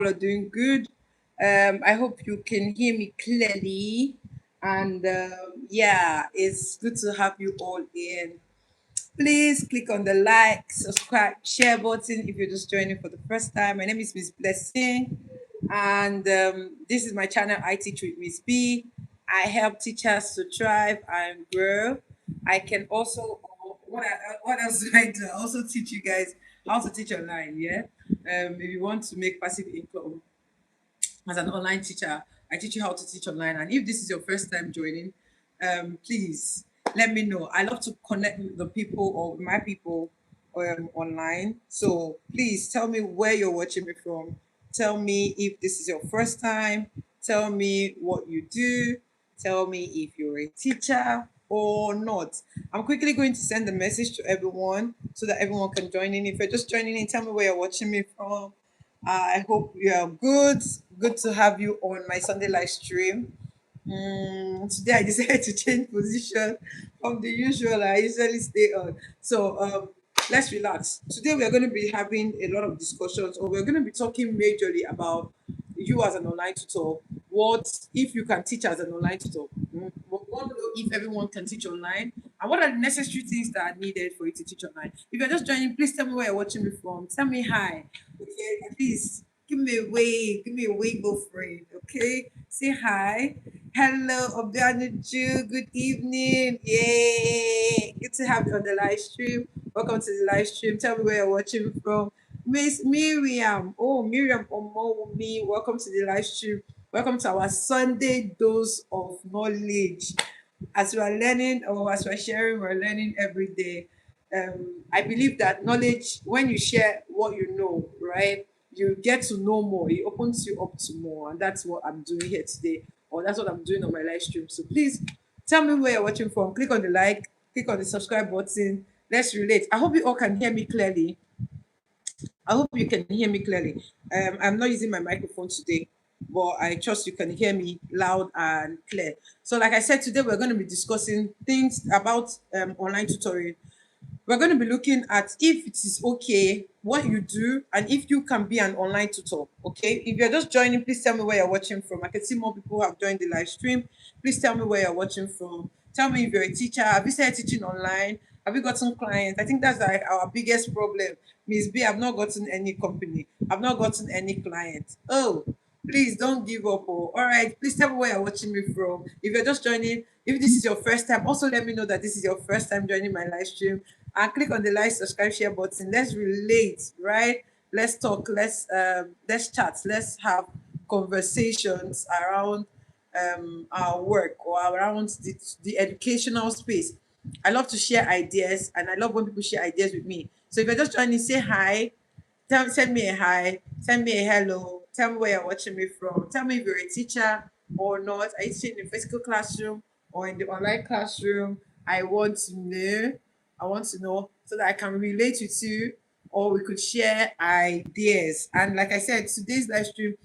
are doing good. I hope you can hear me clearly. And yeah, it's good to have you all in. Please click on the like, subscribe, share button if you're just joining for the first time. My name is Miss Blessing, and this is my channel. I teach with Miss B. I help teachers to thrive and grow. I can also what else do I do? I also teach you guys how to teach online. Yeah, if you want to make passive income as an online teacher, I teach you how to teach online. And if this is your first time joining, please let me know. I love to connect with the people or my people online. So please tell me where you're watching me from. Tell me if this is your first time. Tell me what you do. Tell me if you're a teacher or not. I'm quickly going to send a message to everyone so that everyone can join in. If you're just joining in, tell me where you're watching me from. I hope you are good. Good to have you on my Sunday live stream. Today I decided to change position from the usual I usually stay on. So let's relax. Today we are going to be having a lot of discussions, or we're going to be talking majorly about you as an online tutor. What if you can teach as an online tutor? What if everyone can teach online? And what are the necessary things that are needed for you to teach online? If you're just joining, please tell me where you're watching me from. Tell me hi. Okay, please give me a wave, friend. Okay, say hi. Hello, Obianuju. Good evening. Yay! Good to have you on the live stream. Welcome to the live stream. Tell me where you're watching from. Miss Miriam. Oh, Miriam Omowumi. Welcome to the live stream. Welcome to our Sunday dose of knowledge. As we are learning or as we're sharing, we're learning every day. I believe that knowledge, when you share what you know, right, you get to know more. It opens you up to more, and that's what I'm doing here today, or that's what I'm doing on my live stream. So please tell me where you're watching from. Click on the like, click on the subscribe button. Let's relate. I hope you all can hear me clearly. I hope you can hear me clearly. I'm not using my microphone today, but I trust you can hear me loud and clear. So, like I said, today we're going to be discussing things about online tutoring. We're going to be looking at if it is okay what you do and if you can be an online tutor. Okay, if you're just joining, please tell me where you're watching from. I can see more people who have joined the live stream. Please tell me where you're watching from. Tell me if you're a teacher. Have you started teaching online? Have you gotten clients? I think that's like our biggest problem. Miss B, I've not gotten any company. I've not gotten any client. Oh, please don't give up. Oh, all right. Please tell me where you're watching me from. If you're just joining, if this is your first time, also let me know that this is your first time joining my live stream. And click on the like, subscribe, share button. Let's relate, right? Let's talk. Let's chat. Let's have conversations around our work or around the educational space. I love to share ideas, and I love when people share ideas with me. So if you're just joining, say hi. Send me a hi, send me a hello, tell me where you're watching me from, tell me if you're a teacher or not. Are you teaching in the physical classroom or in the online classroom? I want to know. I want to know so that I can relate with you or we could share ideas. And like I said, today's live stream,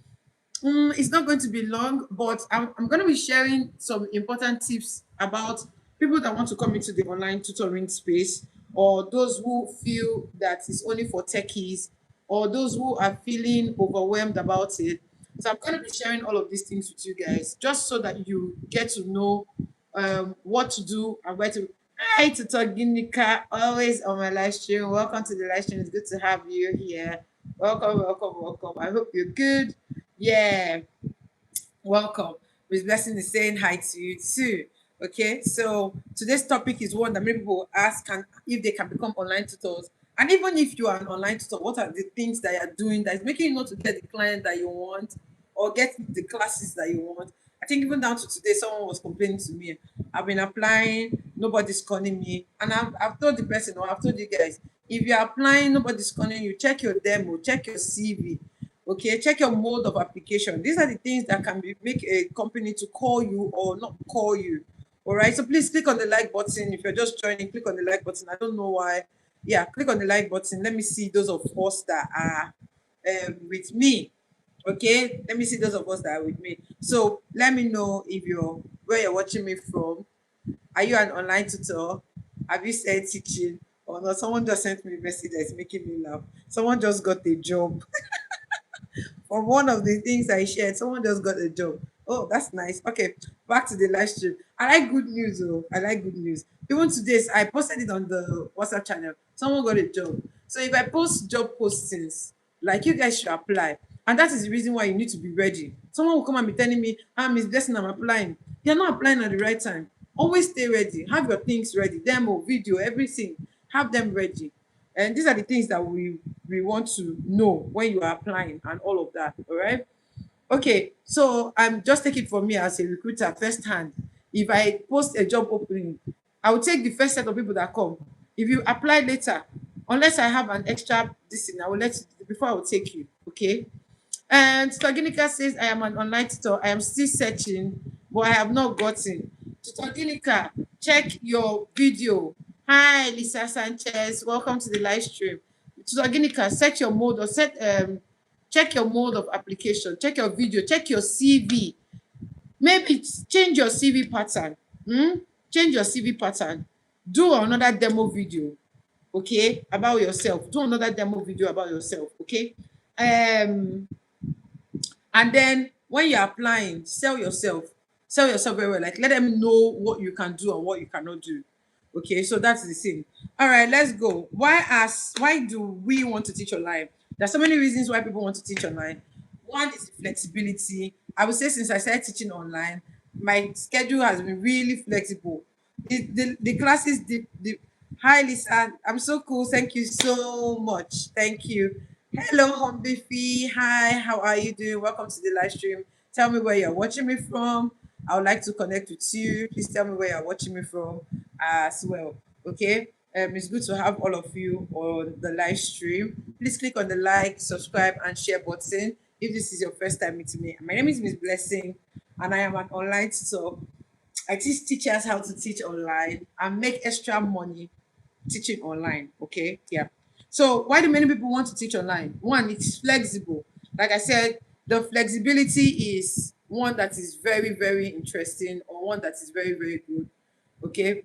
it's not going to be long, but I'm going to be sharing some important tips about people that want to come into the online tutoring space, or those who feel that it's only for techies, or those who are feeling overwhelmed about it. So I'm going to be sharing all of these things with you guys, just so that you get to know what to do and where to. Hi, Tutor Ginika, always on my live stream. Welcome to the live stream. It's good to have you here. Welcome, welcome, welcome. I hope you're good. Yeah, welcome. Miss Blessing is saying hi to you too. Okay, so today's topic is one that many people ask can if they can become online tutors. And even if you are an online tutor, what are the things that you're doing that is making you not to get the client that you want or get the classes that you want? I think even down to today, someone was complaining to me. I've been applying, nobody's calling me. And I've told the person, or I've told you guys, if you're applying, nobody's calling you, check your demo, check your CV. Okay, check your mode of application. These are the things that can make a company to call you or not call you. All right, so please click on the like button. If you're just joining, click on the like button. I don't know why. Yeah, click on the like button. Let me see those of us that are with me. Okay, let me see those of us that are with me. So let me know if you're where you're watching me from. Are you an online tutor? Have you started teaching or not? Someone just sent me a message that is making me laugh. Someone just got a job. From one of the things I shared, someone just got a job. Oh, that's nice. Okay, back to the live stream. I like good news, oh. I like good news. Even today, I posted it on the WhatsApp channel. Someone got a job. So if I post job postings, like you guys should apply. And that is the reason why you need to be ready. Someone will come and be telling me, Miss Blessing, I'm applying. You're not applying at the right time. Always stay ready. Have your things ready. Demo, video, everything. Have them ready. And these are the things that we want to know when you are applying and all of that. All right. Okay, so I'm just take it from me as a recruiter firsthand. If I post a job opening, I will take the first set of people that come. If you apply later, unless I have an extra this thing, I will let you before I will take you. Okay. And Tutor says, I am an online tutor. I am still searching, but I have not gotten. Tutor check your video. Hi, Lisa Sanchez. Welcome to the live stream. Tutor set your mode or check your mode of application. Check your video. Check your CV. Maybe change your CV pattern. Change your CV pattern. Do another demo video, okay, about yourself. Do another demo video about yourself, okay. And then when you're applying, sell yourself very well. Like let them know what you can do and what you cannot do. Okay, so that's the thing. All right, let's go. Why do we want to teach online? There's so many reasons why people want to teach online. One is flexibility. I would say since I started teaching online, my schedule has been really flexible. The classes, the hi Lisa, I'm so cool. Thank you so much. Thank you. Hello, Humbifi. Hi, how are you doing? Welcome to the live stream. Tell me where you're watching me from. I would like to connect with you. Please tell me where you're watching me from as well. Okay. It's good to have all of you on the live stream. Please click on the like, subscribe, and share button if this is your first time meeting me. My name is Miss Blessing, and I am an online tutor. I teach teachers how to teach online and make extra money teaching online. Okay. Yeah. So why do many people want to teach online? One, it's flexible. Like I said, the flexibility is one that is very, very interesting, or one that is very, very good. Okay.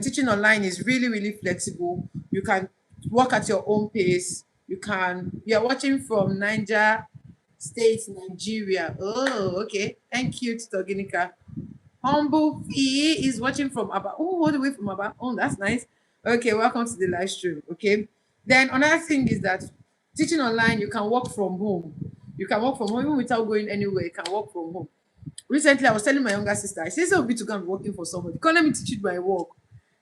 Teaching online is really, really flexible. You can work at your own pace. You're watching from Niger State, Nigeria. Oh, okay. Thank you, Tutor. Humble Fee is watching from Aba. Oh, all the way from Aba. Oh, that's nice. Okay, welcome to the live stream. Okay. Then another thing is that teaching online, you can work from home. You can work from home even without going anywhere. You can work from home. Recently, I was telling my younger sister, I said, so be to go and be working for somebody. Come let me teach you my work.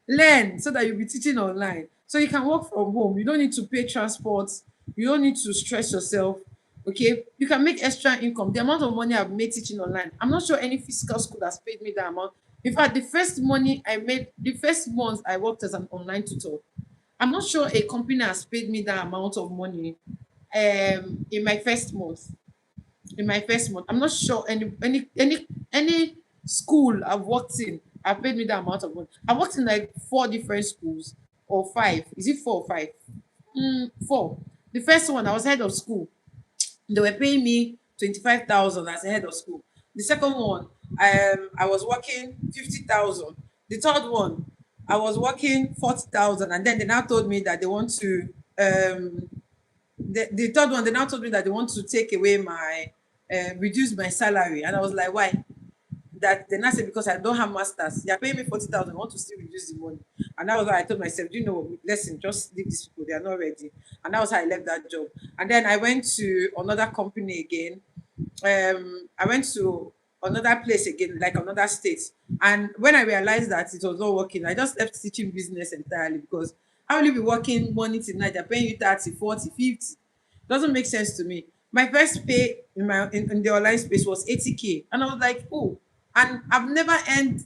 Learn so that you'll be teaching online. So you can work from home. You don't need to pay transport. You don't need to stress yourself. Okay. You can make extra income. The amount of money I've made teaching online, I'm not sure any physical school has paid me that amount. In fact, the first money I made, the first month I worked as an online tutor, I'm not sure a company has paid me that amount of money in my first month. In my first month. I'm not sure any school I've worked in have paid me that amount of money. I worked in like four different schools or five. Is it four or five? Four. The first one, I was head of school. They were paying me 25,000 as a head of school. The second one, I was working 50,000. The third one, I was working 40,000, and then they now told me that they want to the third one, they now told me that they want to take away my reduce my salary, and I was like, why? That they now said because I don't have masters, they are paying me 40,000. I want to still reduce the money, and that was why I told myself, you know what, listen, just leave these people. They are not ready, and that was how I left that job. And then I went to another company again. I went to another place again, like another state. And when I realized that it was not working, I just left teaching business entirely because how will you be working morning till night? They're paying you 30, 40, 50. Doesn't make sense to me. My first pay in the online space was 80K. And I was like, oh, and I've never earned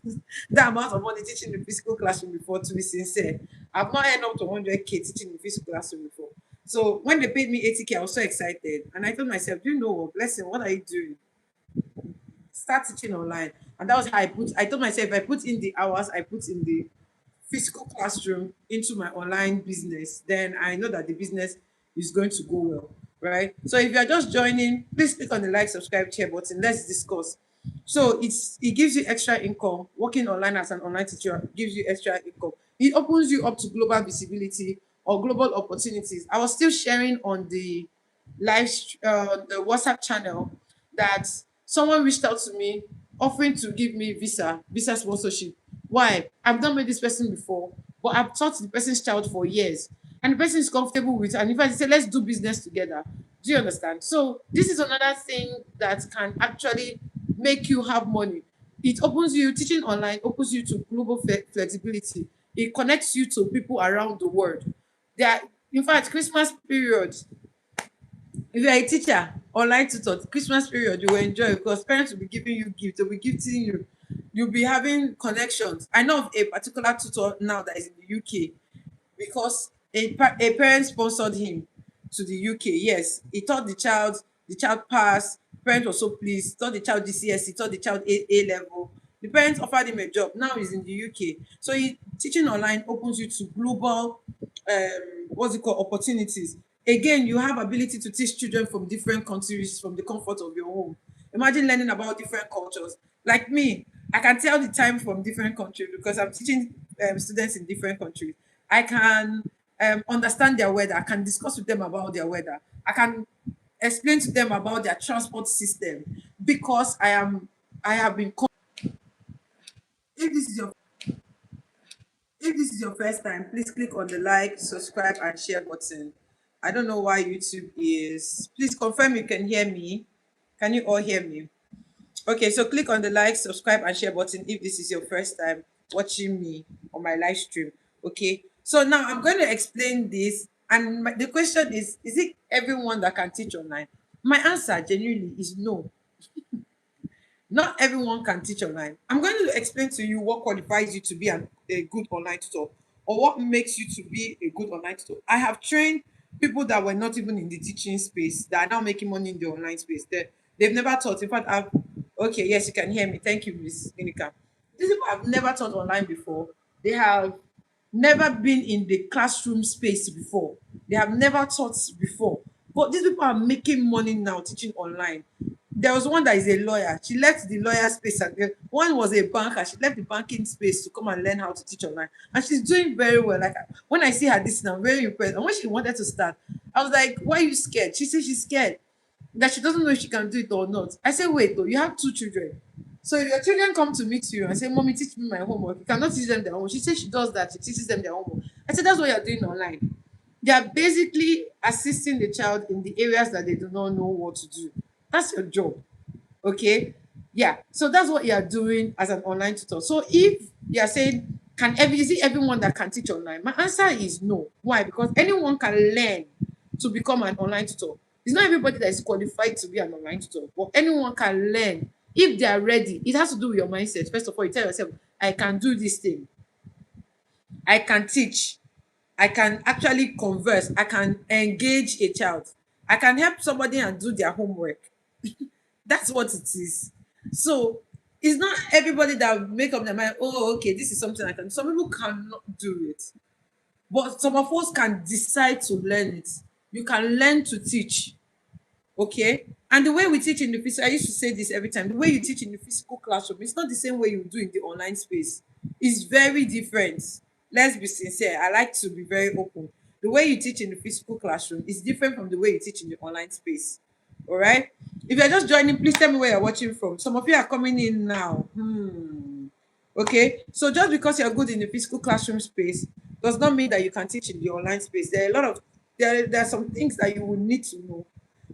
that amount of money teaching in the physical classroom before, to be sincere. I've not earned up to 100K teaching in the physical classroom before. So when they paid me 80K, I was so excited. And I told myself, you know what, blessing, what are you doing? Start teaching online. And that was how I told myself, if I put in the hours I put in the physical classroom into my online business, then I know that the business is going to go well, right? So if you're just joining, please click on the like, subscribe, share button. Let's discuss. So it gives you extra income. Working online as an online teacher gives you extra income. It opens you up to global visibility or global opportunities. I was still sharing on the the WhatsApp channel that someone reached out to me offering to give me visa sponsorship. Why? I've not met this person before, but I've taught the person's child for years, and the person is comfortable with it. And in fact, they say, let's do business together. Do you understand? So this is another thing that can actually make you have money. It opens you, teaching online opens you to global flexibility. It connects you to people around the world. There, in fact, Christmas period, if you're a teacher, online tutor, Christmas period, you will enjoy because parents will be giving you gifts, they'll be gifting you. You'll be having connections. I know of a particular tutor now that is in the UK because a parent sponsored him to the UK. Yes, he taught the child passed. The parent was so pleased. Taught the child GCSE, taught the child A level. The parents offered him a job. Now he's in the UK. So teaching online opens you to global, what's it called, opportunities. Again, you have ability to teach children from different countries from the comfort of your home. Imagine learning about different cultures. Like me, I can tell the time from different countries because I'm teaching students in different countries. I can understand their weather. I can discuss with them about their weather. I can explain to them about their transport system because I have been. If this is your if this is your first time, please click on the like, subscribe, and share button. I don't know why YouTube is. Please confirm you can hear me. Can you all hear me? Okay, so click on the like, subscribe, and share button if this is your first time watching me on my live stream. Okay, so now I'm going to explain this, and the question is it everyone that can teach online? My answer genuinely is no. Not everyone can teach online. I'm going to explain to you what qualifies you to be a good online tutor or what makes you to be a good online tutor. I have trained people that were not even in the teaching space that are now making money in the online space. They've never taught. In fact, okay, yes, you can hear me. Thank you, Miss Inika. These people have never taught online before. They have never been in the classroom space before. They have never taught before. But these people are making money now teaching online. There was one that is a lawyer. She left the lawyer space and one was a banker. She left the banking space to come and learn how to teach online. And she's doing very well. Like when I see her this now, I'm very impressed. And when she wanted to start, I was like, why are you scared? She said she's scared that she doesn't know if she can do it or not. I said, wait, though, you have two children. So if your children come to meet you and say, Mommy, teach me my homework, you cannot teach them their homework. She says she does that. She teaches them their homework. I said, that's what you're doing online. They are basically assisting the child in the areas that they do not know what to do. That's your job. Okay. Yeah. So that's what you are doing as an online tutor. So if you are saying, is it everyone that can teach online? My answer is no. Why? Because anyone can learn to become an online tutor. It's not everybody that is qualified to be an online tutor, but anyone can learn if they are ready. It has to do with your mindset. First of all, you tell yourself, I can do this thing. I can teach. I can actually converse. I can engage a child. I can help somebody and do their homework. That's what it is. So it's not everybody that make up their mind, oh, okay, this is something I can. Some people cannot do it. But some of us can decide to learn it. You can learn to teach. Okay. And the way we teach in the physical, I used to say this every time. The way you teach in the physical classroom, it's not the same way you do in the online space. It's very different. Let's be sincere. I like to be very open. The way you teach in the physical classroom is different from the way you teach in the online space. All right. If you're just joining, please tell me where you're watching from. Some of you are coming in now. Okay. So just because you're good in the physical classroom space does not mean that you can teach in the online space. There are a lot of there are some things that you will need to know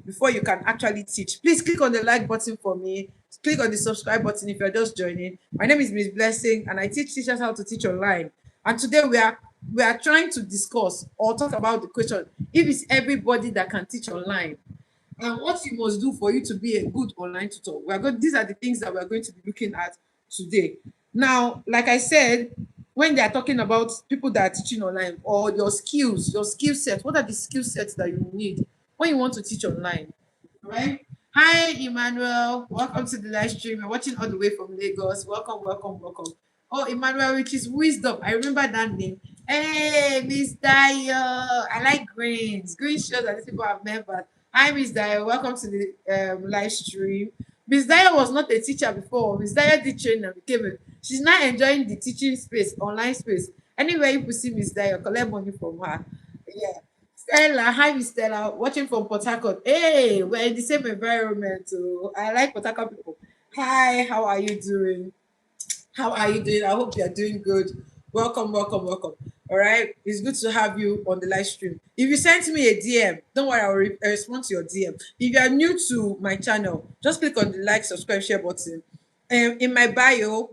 before you can actually teach. Please click on the like button for me. Click on the subscribe button if you're just joining. My name is Miss Blessing and I teach teachers how to teach online. And today we are trying to discuss or talk about the question if it's everybody that can teach online and what you must do for you to be a good online tutor. These are the things that we're going to be looking at today. Now, like I said, when they are talking about people that are teaching online or your skills, your skill set, what are the skill sets that you need when you want to teach online? Right? Hi, Emmanuel. Welcome to the live stream. You're watching all the way from Lagos. Welcome, welcome, welcome. Oh, Emmanuel, which is wisdom. I remember that name. Hey, Miss Dio. I like greens. Green shows that these people have members. Hi, Miss Dio. Welcome to the live stream. Miss Dio was not a teacher before. Miss Dio did train and became a. She's now enjoying the teaching space, online space. Anywhere you see Miss Dio, collect money from her. Yeah. Stella, hi Miss Stella, watching from Port Harcourt. Hey, we're in the same environment. Oh, I like Port Harcourt people. Hi, how are you doing? How are you doing? I hope you're doing good. Welcome, welcome, welcome. All right, it's good to have you on the live stream. If you sent me a DM, don't worry, I'll respond to your DM. If you are new to my channel, just click on the like, subscribe, share button. In my bio,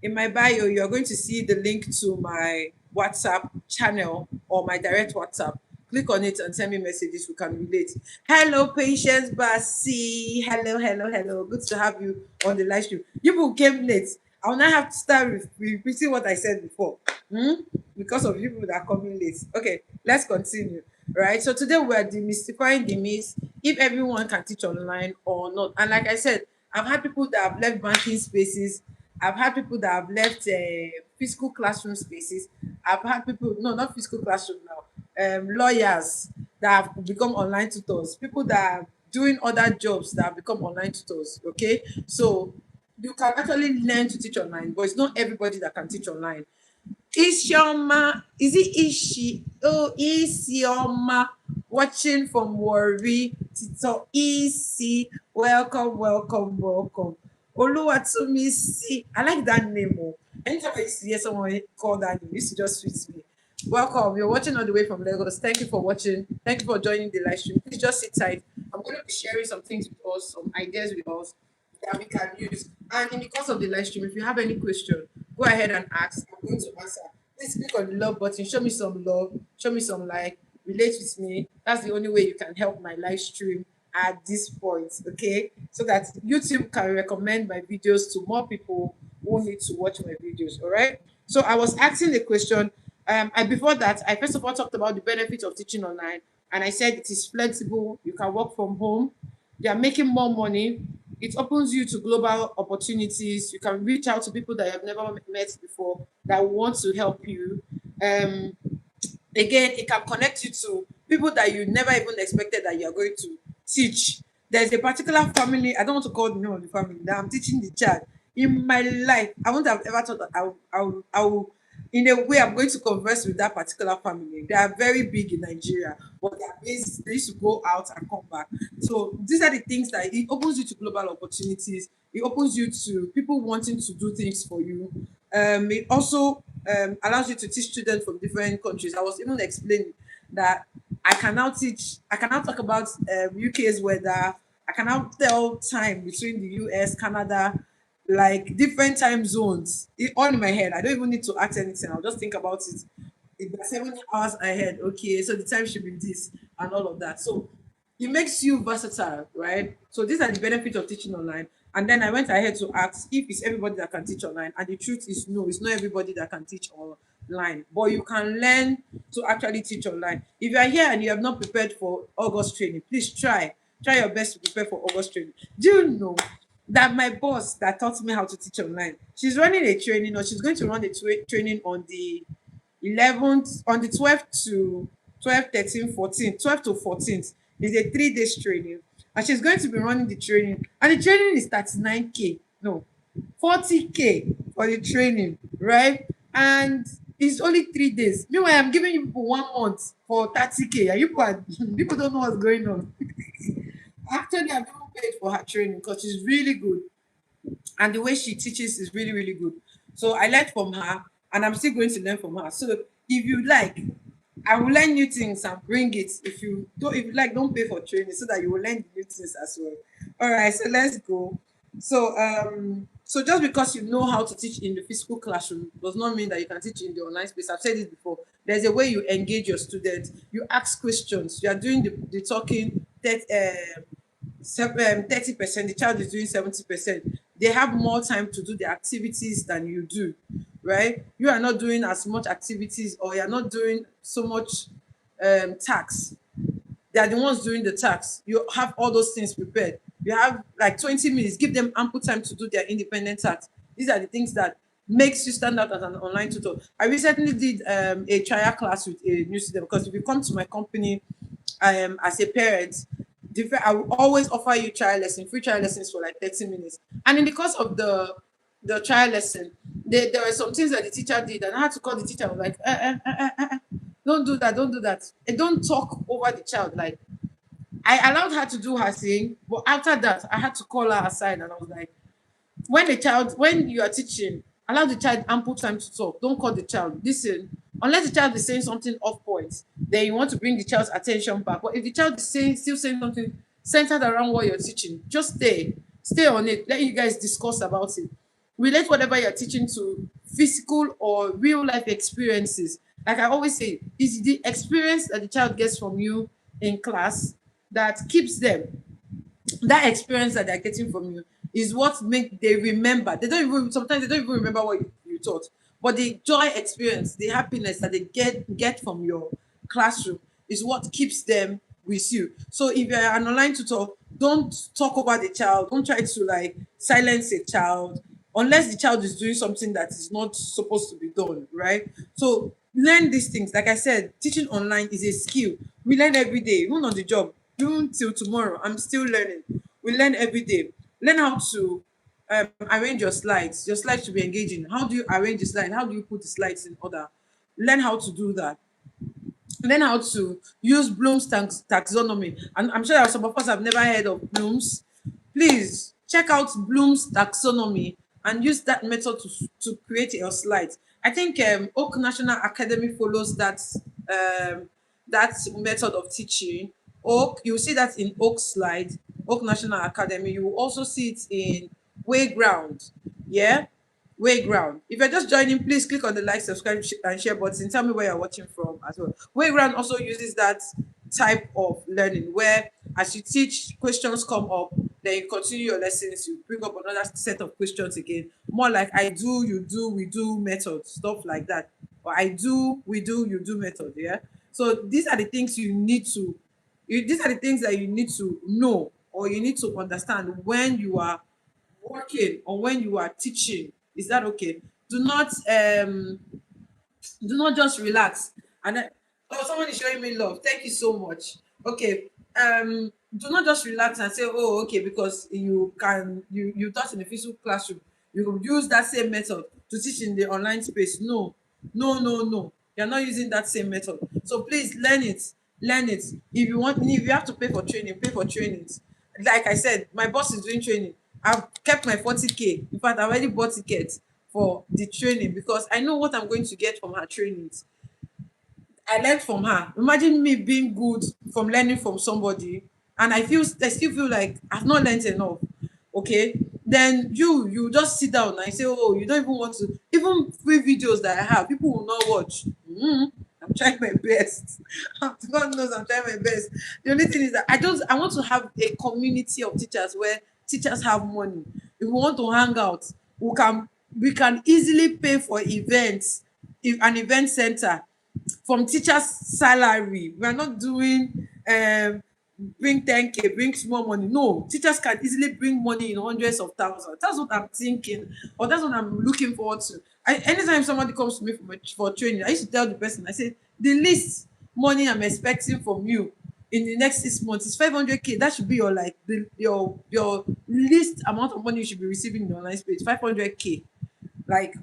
you are going to see the link to my WhatsApp channel or my direct WhatsApp. Click on it and send me messages. We can relate. Hello, Patience Basi. Hello, hello, hello. Good to have you on the live stream. You people came late. I'll now have to start with repeating what I said before. Hmm? Because of you people that are coming late. Okay, let's continue. Right. So today we're demystifying the myths if everyone can teach online or not. And like I said, I've had people that have left banking spaces. I've had people that have left physical classroom spaces. I've had people, no, not physical classroom now, lawyers that have become online tutors, people that are doing other jobs that have become online tutors. Okay. So you can actually learn to teach online, but it's not everybody that can teach online. Isioma, is it Ishi? Oh, Isioma, watching from Warri. Tito Isi, welcome, welcome, welcome. Oluwatumi, I like that name. Oh. Anytime I used to hear someone call that name, it used to just sweet me. Welcome. You're watching all the way from Lagos. Thank you for watching. Thank you for joining the live stream. Please just sit tight. I'm going to be sharing some things with us, some ideas with us that we can use. And in the course of the live stream, if you have any question, go ahead and ask. I'm going to answer. Please click on the love button. Show me some love. Show me some like. Relate with me. That's the only way you can help my live stream at this point. Okay, so that YouTube can recommend my videos to more people who need to watch my videos. All right. So I was asking the question. And before that, I first of all talked about the benefits of teaching online, and I said it is flexible. You can work from home. They are making more money. It opens you to global opportunities. You can reach out to people that you have never met before that want to help you. Um, Again, it can connect you to people that you never even expected that you are going to teach. There's a particular family, I don't want to call the name of the family, that I'm teaching the child. In my life, I wouldn't have ever thought that in a way, I'm going to converse with that particular family. They are very big in Nigeria, but they used to go out and come back. So these are the things that it opens you to global opportunities. It opens you to people wanting to do things for you. It also allows you to teach students from different countries. I was even explaining that I can now talk about UK's weather. I can now tell time between the US, Canada, like different time zones all in my head. I don't even need to ask anything. I'll just think about it. It's 7 hours ahead. Okay, so the time should be this and all of that. So it makes you versatile, right? So these are the benefits of teaching online. And then I went ahead to ask if it's everybody that can teach online. And the truth is no, it's not everybody that can teach online. But you can learn to actually teach online. If you are here and you have not prepared for August training, please try. Try your best to prepare for August training. Do you know that my boss that taught me how to teach online, she's running a training or she's going to run a training on the 11th, on the 12th to 12, 13, 14, 12 to 14th is a 3 days training. And she's going to be running the training. And the training is 39K. No, 40K for the training, right? And it's only 3 days. Meanwhile, I'm giving you people 1 month for 30K. And people don't know what's going on. Actually, I've even paid for her training because she's really good and the way she teaches is really really good. So I learned from her and I'm still going to learn from her. So if you like, I will learn new things and bring it. If you like, don't pay for training so that you will learn new things as well. All right, so let's go. So just because you know how to teach in the physical classroom does not mean that you can teach in the online space. I've said it before. There's a way you engage your students. You ask questions. You are doing the talking. That 30%, the child is doing 70%. They have more time to do the activities than you do, right? You are not doing as much activities or you're not doing so much tasks. They are the ones doing the tasks. You have all those things prepared. You have like 20 minutes. Give them ample time to do their independent tasks. These are the things that makes you stand out as an online tutor. I recently did a trial class with a new student because if you come to my company as a parent, different I will always offer you free trial lessons for like 30 minutes. And in the course of the trial lesson, there were some things that the teacher did, and I had to call the teacher. I was like, Don't do that, don't do that. And don't talk over the child. Like, I allowed her to do her thing, but after that, I had to call her aside and I was like, when you are teaching, allow the child ample time to talk. Don't call the child. Listen, unless the child is saying something off point, then you want to bring the child's attention back. But if the child is still saying something centered around what you're teaching, just stay on it. Let you guys discuss about it. Relate whatever you're teaching to physical or real life experiences. Like I always say, it's the experience that the child gets from you in class that keeps them. That experience that they're getting from you is what make they remember. They don't even sometimes they don't even remember what you taught. But the joy experience, the happiness that they get from your classroom is what keeps them with you. So if you're an online tutor, don't talk over the child. Don't try to like silence a child unless the child is doing something that is not supposed to be done, right? So learn these things. Like I said, teaching online is a skill. We learn every day, even on the job, even till tomorrow. I'm still learning. We learn every day. Learn how to arrange your slides. Your slides should be engaging. How do you arrange the slide? How do you put the slides in order? Learn how to do that. Learn how to use Bloom's taxonomy. And I'm sure that some of us have never heard of Bloom's. Please check out Bloom's taxonomy and use that method to create your slides. I think Oak National Academy follows that method of teaching. Oak, you see that in Oak slide, Oak National Academy. You will also see it in Wayground. Yeah, Wayground. If you're just joining, please click on the like, subscribe, and share button. Tell me where you're watching from as well. Wayground also uses that type of learning where, as you teach, questions come up, then you continue your lessons, you bring up another set of questions again. More like I do, you do, we do method, stuff like that. Or I do, we do, you do method. Yeah. So these are the things you need to. These are the things that you need to know or you need to understand when you are working or when you are teaching. Is that okay? Do not just relax and then, oh, someone is showing me love. Thank you so much. Okay. Do not just relax and say, oh, okay, because you taught in a physical classroom, you will use that same method to teach in the online space. No, no, no, no. You're not using that same method. So please learn it. Learn it. If you have to pay for training, pay for trainings. Like I said, my boss is doing training. I've kept my 40K. In fact, I already bought tickets for the training because I know what I'm going to get from her trainings. I learned from her. Imagine me being good from learning from somebody, and I still feel like I've not learned enough. Okay, then you just sit down and say, oh, you don't even want to. Even free videos that I have, people will not watch. I'm trying my best. God knows I'm trying my best. The only thing is that I want to have a community of teachers where teachers have money. If we want to hang out, we can easily pay for events, if an event center from teachers salary. We are not doing bring 10K, bring small money. No, teachers can easily bring money in hundreds of thousands. That's what I'm thinking, or that's what I'm looking forward to. Anytime somebody comes to me for training, I used to tell the person, I say, the least money I'm expecting from you in the next 6 months is 500K. That should be your like your least amount of money you should be receiving in the online space. 500K. Like,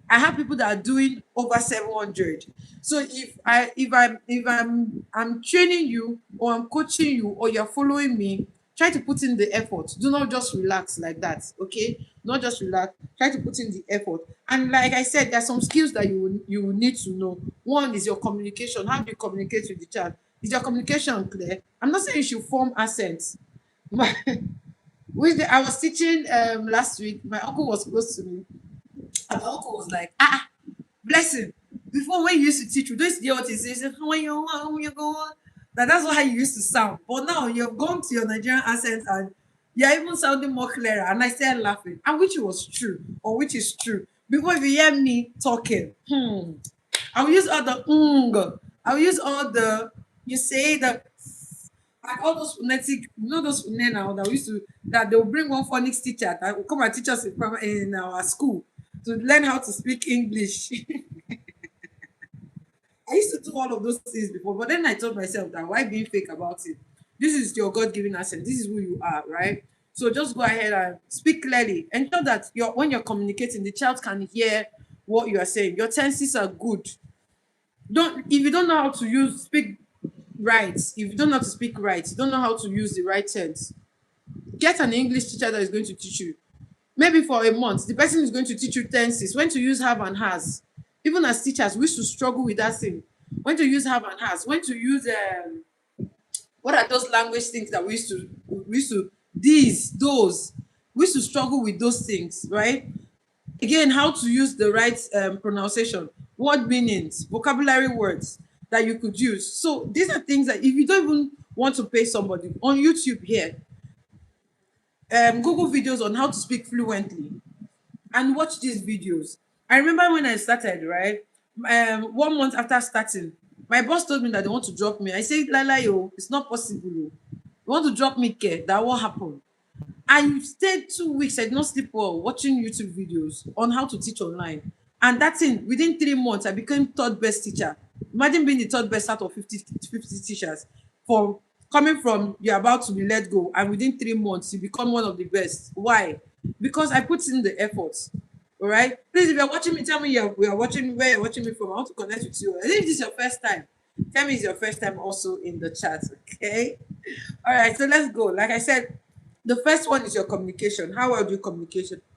I have people that are doing over 700. So if I'm training you or I'm coaching you or you're following me, try to put in the effort. Do not just relax like that. Okay? Not just relax. Try to put in the effort. And like I said, there's some skills that you will need to know. One is your communication. How do you communicate with the child? Is your communication clear? I'm not saying you should form accents. I was teaching last week. My uncle was close to me. And my uncle was like, blessing. Before when you used to teach, you don't hear what he says. He said, how you go? That's not how you used to sound. But now you've gone to your Nigerian accent and you're even sounding more clearer. And I started laughing. And which was true, or which is true. Because if you hear me talking, I'll use all the I'll use all the you say the like all those phonetic, those phone now that we used to that they'll bring one phonics teacher that will come and teach us in our school to learn how to speak English. I used to do all of those things before, but then I told myself that why being fake about it? This is your God given accent. This is who you are, right? So just go ahead and speak clearly. Ensure that when you're communicating, the child can hear what you are saying. Your tenses are good. Don't if you don't know how to use speak right, if you don't know how to speak right, you don't know how to use the right tense, get an English teacher that is going to teach you. Maybe for a month, the person is going to teach you tenses, when to use have and has. Even as teachers, we used to struggle with that thing. When to use have and has, when to use what are those language things that we used to these, those. We used to struggle with those things, right? Again, how to use the right pronunciation, word meanings, vocabulary words that you could use. So these are things that if you don't even want to pay somebody on YouTube here, Google videos on how to speak fluently and watch these videos. I remember when I started, right? 1 month after starting, my boss told me that they want to drop me. I said, Lala, yo, it's not possible. Oh. You want to drop me, care? That what happened? I stayed 2 weeks. I did not sleep well watching YouTube videos on how to teach online. And that's it. Within 3 months, I became third best teacher. Imagine being the third best out of 50 teachers. For coming from you're about to be let go, and within 3 months, you become one of the best. Why? Because I put in the efforts. All right. Please, if you're watching me, tell me you're watching me, where you're watching me from. I want to connect with you. And if this is your first time, tell me it's your first time also in the chat. Okay. All right. So let's go. Like I said, the first one is your communication. How well do you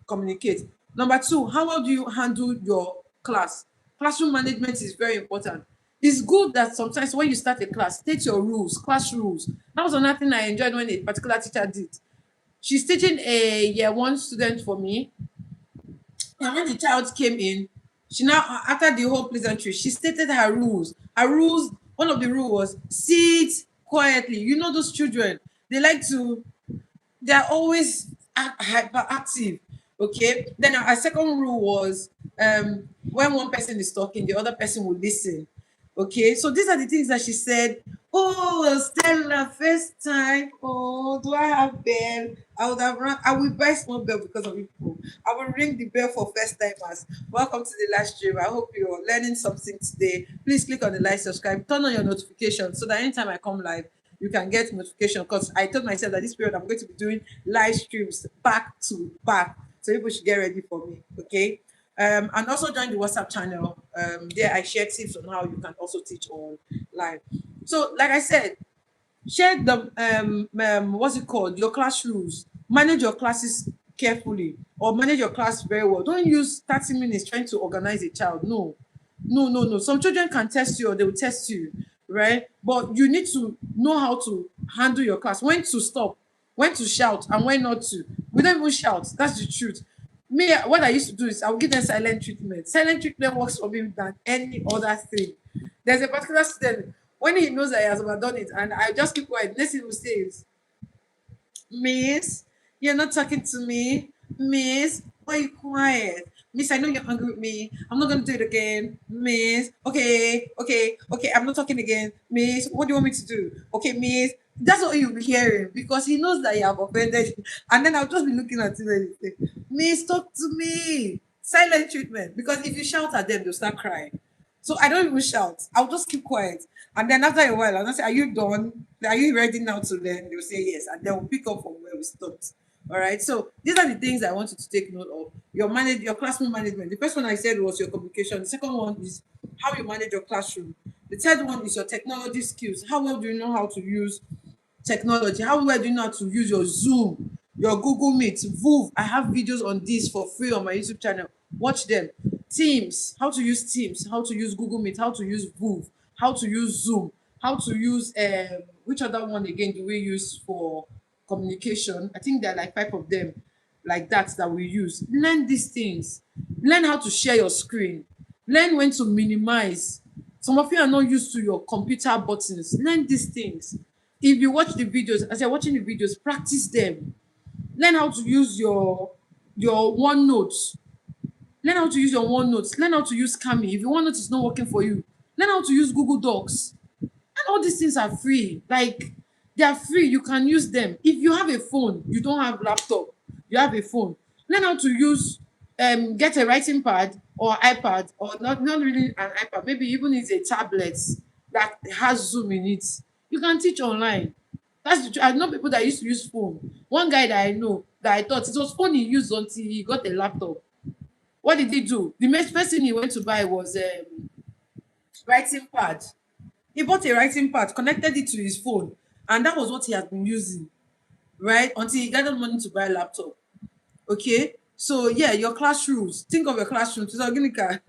communicate? Number two, how well do you handle your class? Classroom management is very important. It's good that sometimes when you start a class, state your rules, class rules. That was another thing I enjoyed when a particular teacher did. She's teaching a year one student for me, and when the child came in, she now, after the whole pleasantry, she stated her rules. Her rules, one of the rules was sit quietly. You know those children, they like to, they're always hyperactive. Okay. Then our second rule was when one person is talking, the other person will listen. Okay. So these are the things that she said. Oh, Stella, first time. Oh, do I have bell? I would have run. I will buy small bell because of people. I will ring the bell for first timers. Welcome to the live stream. I hope you're learning something today. Please click on the like, subscribe, turn on your notifications so that anytime I come live, you can get notification, because I told myself that this period I'm going to be doing live streams back to back. So people should get ready for me. Okay. And also join the WhatsApp channel. There I share tips on how you can also teach online. So, like I said, share the what's it called? Your class rules. Manage your classes carefully, or manage your class very well. Don't use 30 minutes trying to organize a child. No, no, no, no. Some children can test you or they will test you, right? But you need to know how to handle your class, when to stop, when to shout, and when not to. We don't even shout. That's the truth. Me, what I used to do is I would give them silent treatment. Silent treatment works for me than any other thing. There's a particular student, when he knows that he has overdone it, and I just keep quiet, next thing he will say is, Miss, you're not talking to me. Miss, why are you quiet? Miss, I know you're angry with me. I'm not gonna do it again. Miss, okay, okay, okay, I'm not talking again. Miss, what do you want me to do? Okay, Miss. That's what you'll be hearing, because he knows that you have offended. And then I'll just be looking at him and say, Miss, talk to me. Silent treatment. Because if you shout at them, they'll start crying. So I don't even shout. I'll just keep quiet. And then after a while, I'll just say, are you done? Are you ready now to learn? They'll say yes. And then we'll pick up from where we stopped. All right. So these are the things I want you to take note of. Your classroom management. The first one I said was your communication. The second one is how you manage your classroom. The third one is your technology skills. How well do you know how to use technology? How well do you know how to use your Zoom, your Google Meet, Voov? I have videos on this for free on my YouTube channel. Watch them. Teams, how to use Teams, how to use Google Meet, how to use Voov, how to use Zoom, how to use which other one again do we use for communication? I think there are like 5 of them like that we use. Learn these things. Learn how to share your screen. Learn when to minimize. Some of you are not used to your computer buttons. Learn these things. If you watch the videos, as you're watching the videos, practice them. Learn how to use your OneNote. Learn how to use your OneNote. Learn how to use Kami. If your OneNote is not working for you, learn how to use Google Docs. And all these things are free. Like, they are free. You can use them. If you have a phone, you don't have laptop, you have a phone. Learn how to use get a writing pad or iPad, or not really an iPad. Maybe even it's a tablet that has Zoom in it. You can teach online. That's the truth. I know people that used to use phone. One guy that I know that I thought it was phone he used until he got a laptop. What did he do? The first thing he went to buy was writing pad. He bought a writing pad, connected it to his phone, and that was what he had been using, right? Until he gathered money to buy a laptop. Okay, so yeah, your classrooms, think of your classrooms. So organica.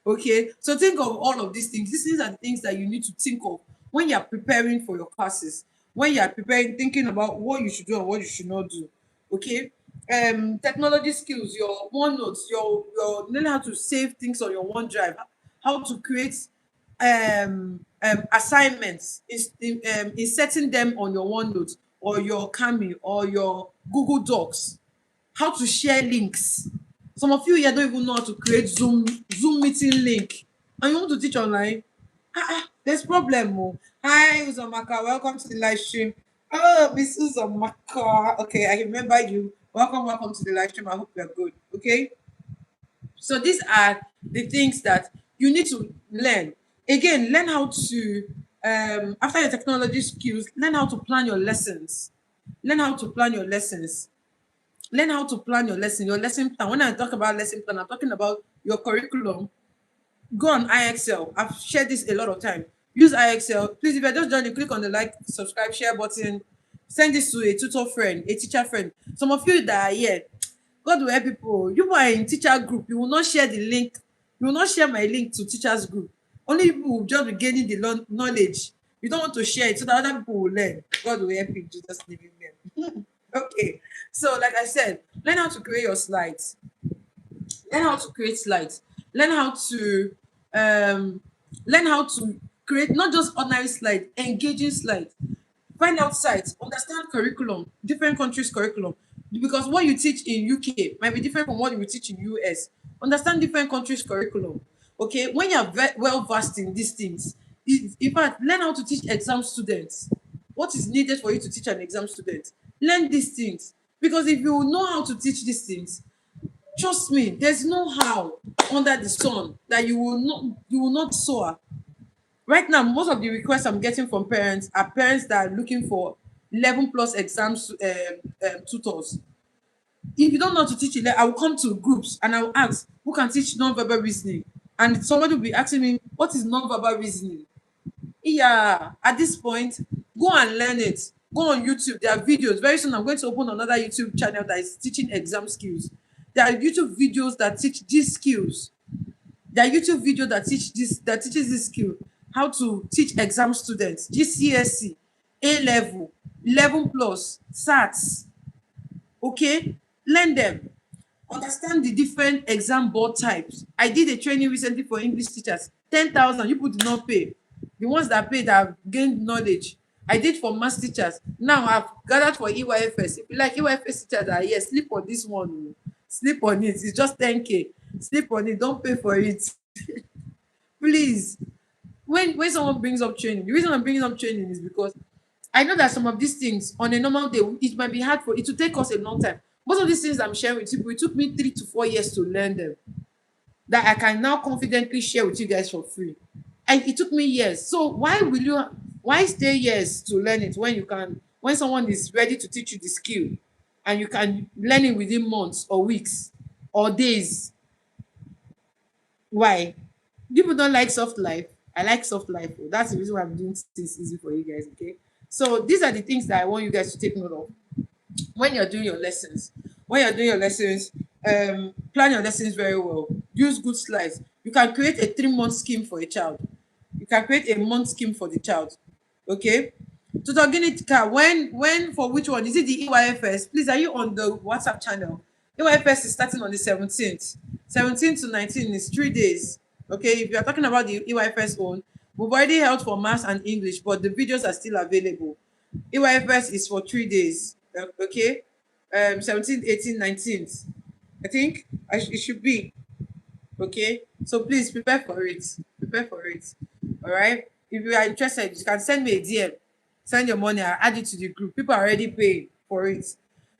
Okay, so think of all of these things. These things are the things that you need to think of when you're preparing for your classes, when you're preparing, thinking about what you should do and what you should not do. Okay, technology skills, your OneNote, your learning how to save things on your OneDrive, how to create assignments, inserting them on your OneNote or your Kami or your Google Docs, how to share links. Some of you here don't even know how to create Zoom meeting link, and you want to teach online. There's problem. Oh. Hi, Uzomaka. Welcome to the live stream. Oh, Miss Uzomaka. Okay, I remember you. Welcome to the live stream. I hope you're good. Okay. So these are the things that you need to learn. Again, learn how to after your technology skills, learn how to plan your lessons. Learn how to plan your lessons. Learn how to plan your lesson plan. When I talk about lesson plan, I'm talking about your curriculum. Go on IXL. I've shared this a lot of time. Use IXL. Please, if you're just joining, click on the like, subscribe, share button. Send this to a tutor friend, a teacher friend. Some of you that are here, God will help people. You are in teacher group. You will not share the link. You will not share my link to teachers group. Only people will just be gaining the knowledge. You don't want to share it so that other people will learn. God will help you. Jesus name, amen. Okay. So, like I said, learn how to create your slides. Learn how to create slides. Learn how to um, learn how to create not just ordinary slides, engaging slides. Find out sites, understand curriculum, different countries' curriculum, because what you teach in UK might be different from what you teach in US. Understand different countries' curriculum. Okay, when you're well versed in these things, in fact, learn how to teach exam students. What is needed for you to teach an exam student? Learn these things, because if you know how to teach these things, trust me, there's no how under the sun that you will not soar. Right now, most of the requests I'm getting from parents are parents that are looking for 11 plus exams tutors. If you don't know how to teach it, I will come to groups and I will ask who can teach non-verbal reasoning, and somebody will be asking me what is non-verbal reasoning. Yeah, at this point, go and learn it. Go on YouTube. There are videos. Very soon, I'm going to open another YouTube channel that is teaching exam skills. There are YouTube videos that teach these skills. There are YouTube videos that teaches this skill. How to teach exam students, GCSE, A level, 11 plus, SATs. Okay, learn them. Understand the different exam board types. I did a training recently for English teachers. 10,000. People did not pay. The ones that paid have gained knowledge. I did for math teachers. Now I've gathered for EYFS. If you like EYFS teachers, are yes, sleep on this one. Sleep on it. It's just 10K. Sleep on it. Don't pay for it. Please. When someone brings up training, the reason I'm bringing up training is because I know that some of these things on a normal day, it might be hard for it to take us a long time. Most of these things I'm sharing with people, it took me 3 to 4 years to learn them, that I can now confidently share with you guys for free. And it took me years. So why stay years to learn it when you can, when someone is ready to teach you the skill and you can learn it within months or weeks or days? Why? People don't like soft life. I like soft life. Oh. That's the reason why I'm doing things easy for you guys. Okay. So these are the things that I want you guys to take note of when you're doing your lessons. When you're doing your lessons, plan your lessons very well. Use good slides. You can create a 3 month scheme for a child. You can create a month scheme for the child. Okay. Tutor Ginica, when for which one? Is it the EYFS? Please, are you on the WhatsApp channel? EYFS is starting on the 17th. 17th to 19th is 3 days. Okay, if you are talking about the EYFS one, we've already held for maths and English, but the videos are still available. EYFS is for 3 days. Okay, 17th, 18th, 19th. I think it should be. Okay, so please prepare for it. Prepare for it. All right. If you are interested, you can send me a DM. Send your money. I'll add it to the group. People are already paying for it.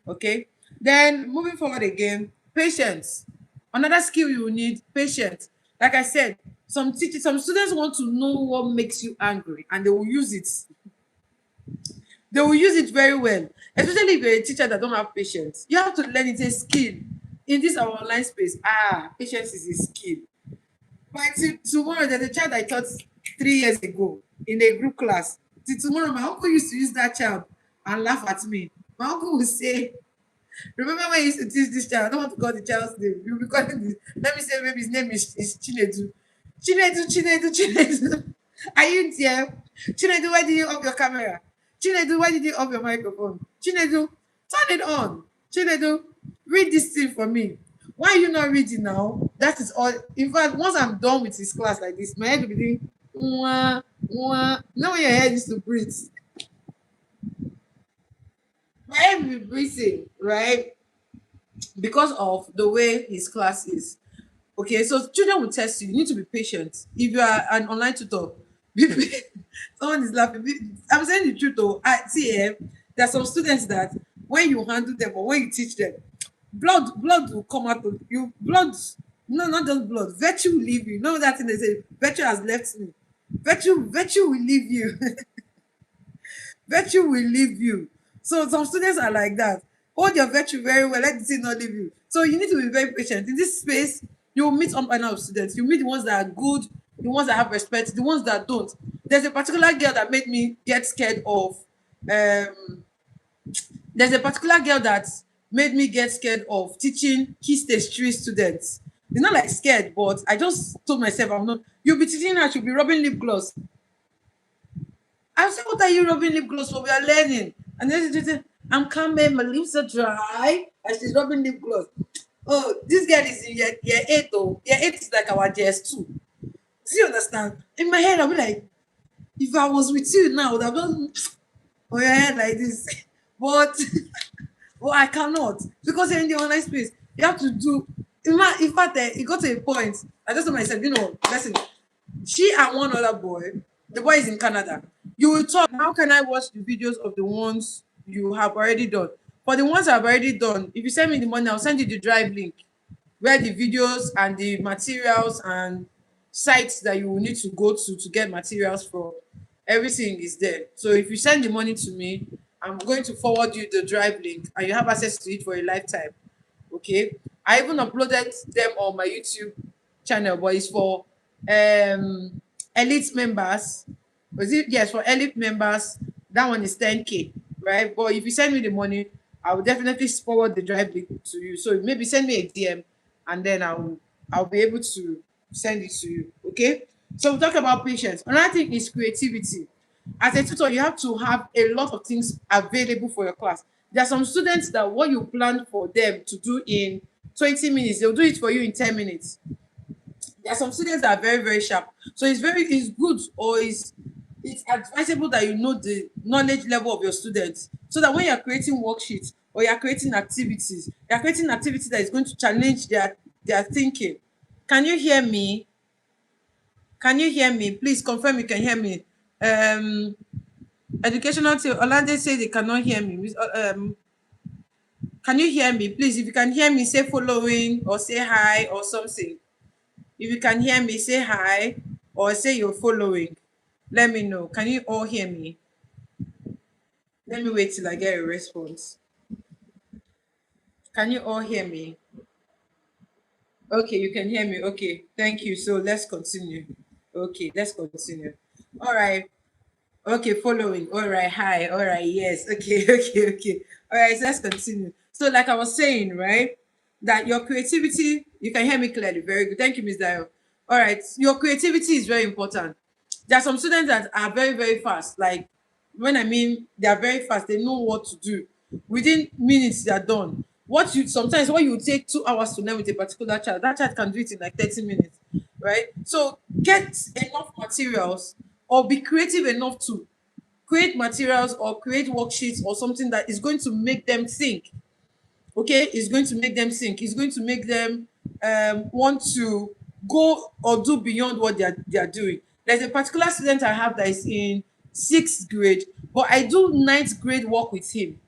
Okay. Then moving forward again, patience. Another skill you will need, patience. Like I said, some students want to know what makes you angry, and they will use it. They will use it very well, especially if you're a teacher that don't have patience. You have to learn it, a skill. In this our online space, patience is a skill. By tomorrow, there's a child I taught 3 years ago in a group class. Till tomorrow, my uncle used to use that child and laugh at me. My uncle would say, remember when you used to teach this child? I don't want to call the child's name. You'll be calling this. Let me say maybe his name is Chinedu. Chinedu, Chinedu, Chinedu. Are you in here? Chinedu, why did you off your camera? Chinedu, why did you off your microphone? Chinedu, turn it on. Chinedu, read this thing for me. Why are you not reading now? That is all. In fact, once I'm done with his class like this, my head will be doing wah, wah. You know when your head used to breathe? My head will be breathing, right? Because of the way his class is. Okay, so children will test you. You need to be patient. If you are an online tutor, be patient. Someone is laughing. I'm saying the truth though. I see there are some students that when you handle them or when you teach them, blood will come out of you. Blood, no, not just blood. Virtue will leave you. You know that thing they say, virtue has left me. Virtue will leave you. Virtue will leave you. So some students are like that. Hold your virtue very well. Let the thing not leave you. So you need to be very patient. In this space, you will meet all kind of students. You meet the ones that are good, the ones that have respect, the ones that don't. There's a particular girl that made me get scared of. Um, there's a particular girl that made me get scared of teaching key stage 3 students. It's not like scared, but I just told myself, I'm not. You'll be teaching her, she'll be rubbing lip gloss. I said, what are you rubbing lip gloss for? We are learning. And then she said, I'm coming, my lips are dry. And she's rubbing lip gloss. Oh, this girl is in year 8 though. Year 8 is like our JS2. Do you understand? In my head, I'll be like, if I was with you now, I would have done on your head like this. But well, I cannot. Because you're in the online space. You have to do in fact, it got to a point. I just told myself, listen, she and one other boy, the boy is in Canada. You will talk. How can I watch the videos of the ones you have already done? For the ones I've already done, if you send me the money, I'll send you the drive link where the videos and the materials and sites that you will need to go to get materials from. Everything is there. So if you send the money to me, I'm going to forward you the drive link and you have access to it for a lifetime. Okay. I even uploaded them on my YouTube channel, but it's for elite members. Was it? Yes, for elite members. That one is 10K, right? But if you send me the money, I will definitely forward the drive link to you. So maybe send me a DM and then I'll be able to send it to you. Okay. So we talk about patience. Another thing is creativity. As a tutor, you have to have a lot of things available for your class. There are some students that what you plan for them to do in 20 minutes, they'll do it for you in 10 minutes. There are some students that are very, very sharp. So it's good or it's advisable that you know the knowledge level of your students so that when you're creating worksheets or you're creating activities that is going to challenge their thinking. Can you hear me? Can you hear me? Please confirm you can hear me. Um, Educational team, Olande say they cannot hear me. Can you hear me? Please, if you can hear me, say following or say hi or something. If you can hear me, say hi or say you're following. Let me know. Can you all hear me? Let me wait till I get a response. Can you all hear me? Okay, you can hear me. Okay, thank you. So let's continue. Okay, let's continue. All right. Okay, following. All right, hi. All right, yes. Okay, okay. All right, so let's continue. So, like I was saying, right, that your creativity, you can hear me clearly. Very good. Thank you, Miss Dio. All right, your creativity is very important. There are some students that are very, very fast. Like, when I mean they are very fast, they know what to do. Within minutes, they are done. What you take 2 hours to learn with a particular child, that child can do it in like 30 minutes, right? So get enough materials or be creative enough to create materials or create worksheets or something that is going to make them think. Okay, it's going to make them think. It's going to make them want to go or do beyond what they are doing. There's a particular student I have that is in 6th grade, but I do 9th grade work with him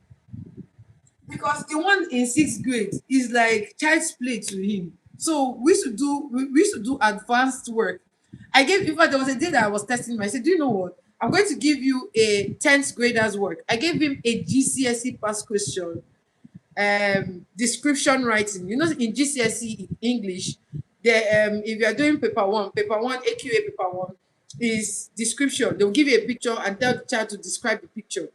because the one in 6th grade is like child's play to him. So we used to do advanced work. I gave in fact there was a day that I was testing him. I said, do you know what? I'm going to give you a 10th grader's work. I gave him a GCSE pass question, description writing. You know, in GCSE English, if you are doing paper one, AQA paper one, is description. They'll give you a picture and tell the child to describe the picture.